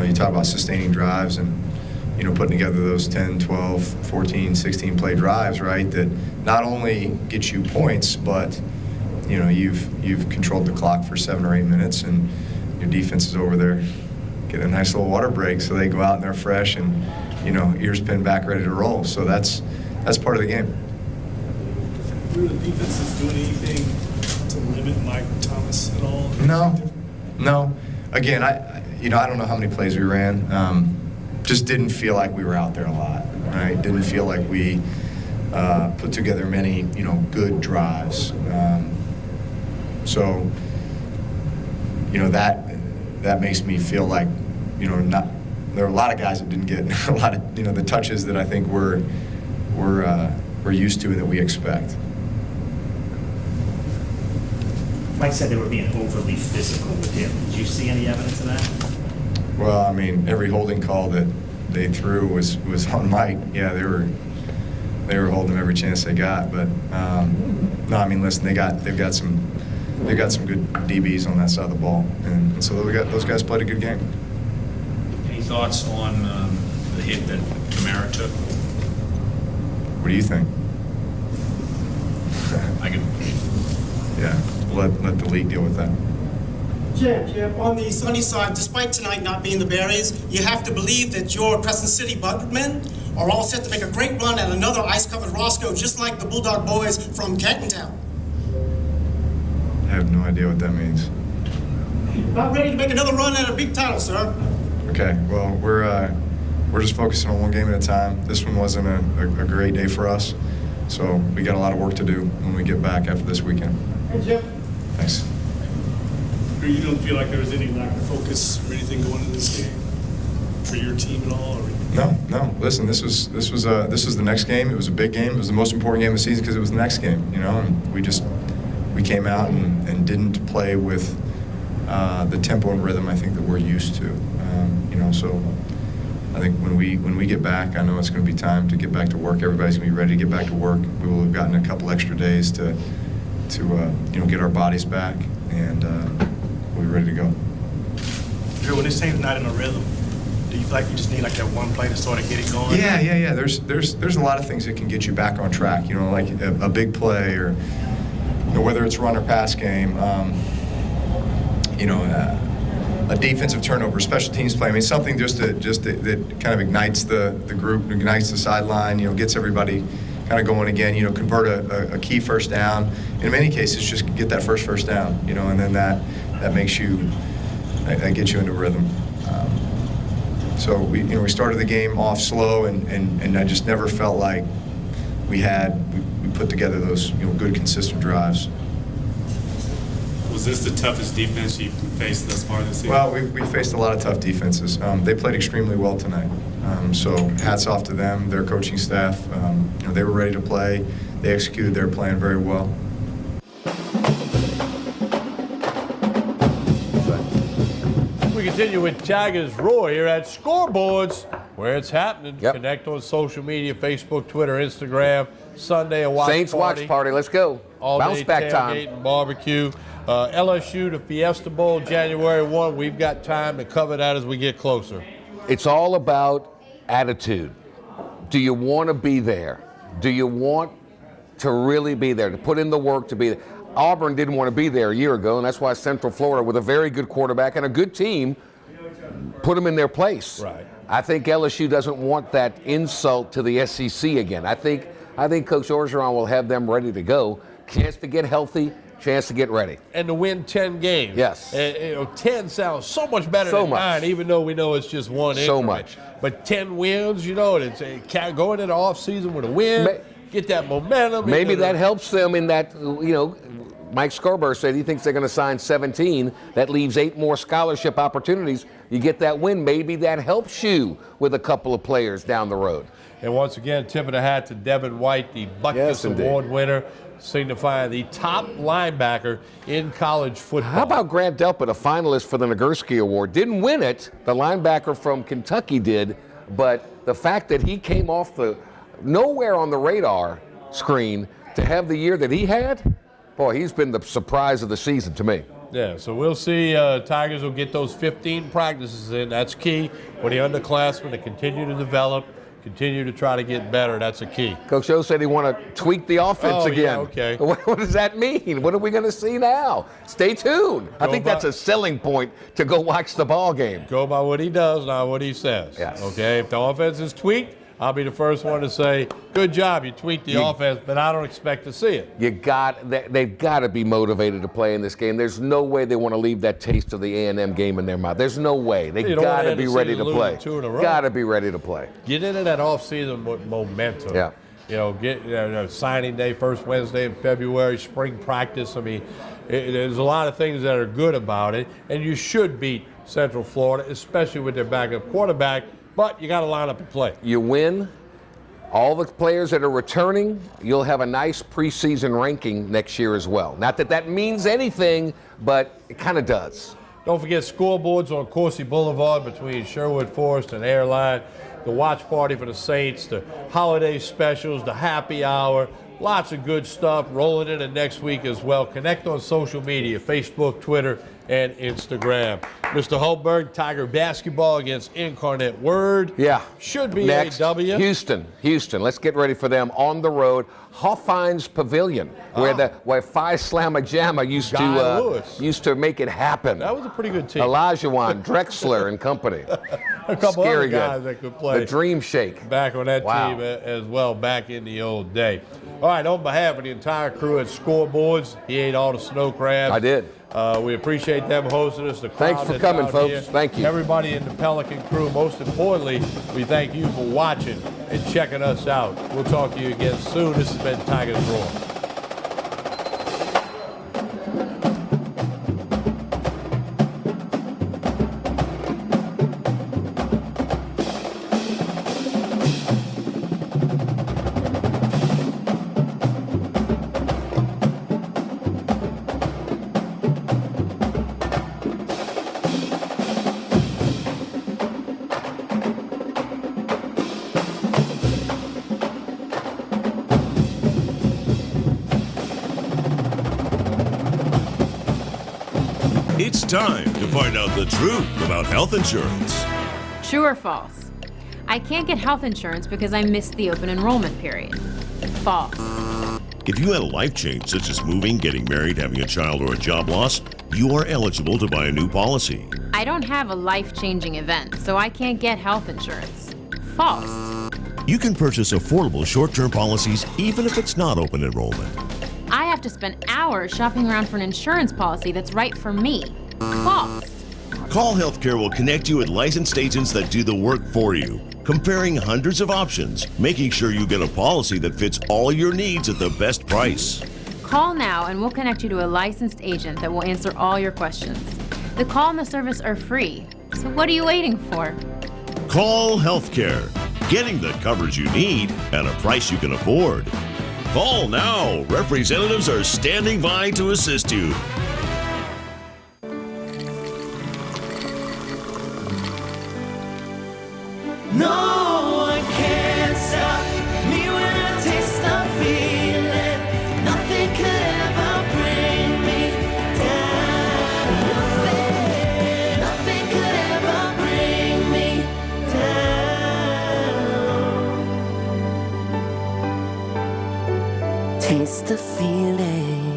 you talk about sustaining drives and, you know, putting together those 10, 12, 14, 16 play drives, right, that not only get you points, but, you know, you've controlled the clock for 7 or 8 minutes, and your defense is over there getting a nice little water break, so they go out and they're fresh and, you know, ears pinned back, ready to roll. So that's part of the game. Were the defenses doing anything to limit Mike Thomas at all? No. Again, I don't know how many plays we ran. Just didn't feel like we were out there a lot. Right? Didn't feel like we put together many, you know, good drives. So, you know, that makes me feel like, you know, there are a lot of guys that didn't get a lot of, you know, the touches that I think we're used to and that we expect. Mike said they were being overly physical with him. Did you see any evidence of that? Well, I mean, every holding call that they threw was on Mike. Yeah, they were holding him every chance they got. But no, I mean, listen, they've got some good DBs on that side of the ball, and so those guys played a good game. Any thoughts on the hit that Kamara took? What do you think? Yeah, let the league deal with that. Jim, on the sunny side, despite tonight not being the Berries, you have to believe that your Crescent City Buckmen are all set to make a great run at another ice-covered Roscoe, just like the Bulldog boys from Cantontown. I have no idea what that means. About ready to make another run at a big title, sir. Okay, well, we're just focusing on one game at a time. This one wasn't a great day for us, so we got a lot of work to do when we get back after this weekend. Hey, Jim. Thanks. You don't feel like there was any lack of focus or anything going into this game for your team at all? Or? No. Listen, this was the next game. It was a big game. It was the most important game of the season because it was the next game. You know, and we came out and didn't play with the tempo and rhythm I think that we're used to. You know, so I think when we get back, I know it's going to be time to get back to work. Everybody's going to be ready to get back to work. We will have gotten a couple extra days to you know, get our bodies back, and we'll be ready to go. Drew, when this team's not in a rhythm, do you feel like you just need like that one play to sort of get it going? Yeah. There's a lot of things that can get you back on track. You know, like a big play, or you know, whether it's run or pass game. You know, a defensive turnover, special teams play. I mean, something just that kind of ignites the group, ignites the sideline. You know, gets everybody kind of going again. You know, convert a key first down. In many cases, just get that first down. You know, and then that makes you, that gets you into rhythm. So we started the game off slow, and I just never felt like we put together those, you know, good consistent drives. Was this the toughest defense you faced thus far this season? Well, we faced a lot of tough defenses. They played extremely well tonight. So hats off to them, their coaching staff. You know, they were ready to play. They executed their plan very well. We continue with Tigers Roar here at Scoreboards, where it's happening. Yep. Connect on social media, Facebook, Twitter, Instagram. Sunday, a watch Saints party. watch party. Let's go. All Bounce day back tailgate time. and barbecue. LSU, the Fiesta Bowl, January 1. We've got time to cover that as we get closer. It's all about attitude. Do you want to be there? Do you want to really be there, to put in the work to be there? Auburn didn't want to be there a year ago, and that's why Central Florida, with a very good quarterback and a good team, put them in their place. Right. I think LSU doesn't want that insult to the SEC again. I think Coach Orgeron will have them ready to go. Chance to get healthy, chance to get ready. And to win 10 games. Yes. You know, 10 sounds so much better So than much. 9, even though we know it's just one So increment. much. But 10 wins, you know, it's going into the offseason with a win, get that momentum. Maybe that helps them in that, you know, Mike Scarborough said he thinks they're going to sign 17. That leaves 8 more scholarship opportunities. You get that win, maybe that helps you with a couple of players down the road. And once again, tip of the hat to Devin White, the Butkus Award winner, signifying the top linebacker in college football. How about Grant Delpit, a finalist for the Nagurski Award? Didn't win it. The linebacker from Kentucky did. But the fact that he came off the nowhere on the radar screen to have the year that he had, boy, he's been the surprise of the season to me. Yeah, so we'll see. Tigers will get those 15 practices in. That's key for the underclassmen to continue to develop, continue to try to get better. That's a key. Coach O said he want to tweak the offense again. Yeah, okay. What does that mean? What are we going to see now? Stay tuned. I think that's a selling point to go watch the ball game. Go by what he does, not what he says. Yes. Okay, if the offense is tweaked, I'll be the first one to say, good job, you tweaked the offense, but I don't expect to see it. They've got to be motivated to play in this game. There's no way they want to leave that taste of the A&M game in their mouth. There's no way. They got to be ready to play. Got to be ready to play. Get into that offseason with momentum. Yeah. You know, get signing day, first Wednesday in February, spring practice. I mean, there's a lot of things that are good about it, and you should beat Central Florida, especially with their backup quarterback. But you got to line up and play. You win. All the players that are returning, you'll have a nice preseason ranking next year as well. Not that that means anything, but it kind of does. Don't forget scoreboards on Coursey Boulevard between Sherwood Forest and Airline. The watch party for the Saints, the holiday specials, the happy hour. Lots of good stuff rolling into next week as well. Connect on social media, Facebook, Twitter, and Instagram. Mr. Hultberg, Tiger basketball against Incarnate Word. Yeah. Should be next, a W. Houston. Let's get ready for them on the road. Hoffines Pavilion, where Phi Slamma Jamma used to make it happen. That was a pretty good team. Olajuwon, Drexler, and company. A couple Scary other guys good. that could play. The Dream Shake. Back on that team as well, back in the old day. All right, on behalf of the entire crew at Scoreboards, he ate all the snow crabs. I did. We appreciate them hosting us. The crowd Thanks for that's coming, out folks. here. Thank you. Everybody in the Pelican crew. Most importantly, we thank you for watching and checking us out. We'll talk to you again soon. This has been Tigers Roar. It's time to find out the truth about health insurance. True or false? I can't get health insurance because I missed the open enrollment period. False. If you had a life change such as moving, getting married, having a child, or a job loss, you are eligible to buy a new policy. I don't have a life-changing event, so I can't get health insurance. False. You can purchase affordable short-term policies even if it's not open enrollment. I have to spend hours shopping around for an insurance policy that's right for me. False. Call Healthcare will connect you with licensed agents that do the work for you, comparing hundreds of options, making sure you get a policy that fits all your needs at the best price. Call now and we'll connect you to a licensed agent that will answer all your questions. The call and the service are free, so what are you waiting for? Call Healthcare, getting the coverage you need at a price you can afford. Call now. Representatives are standing by to assist you. No one can stop me when I taste the feeling. Nothing could ever bring me down. Nothing could ever bring me down. Taste the feeling.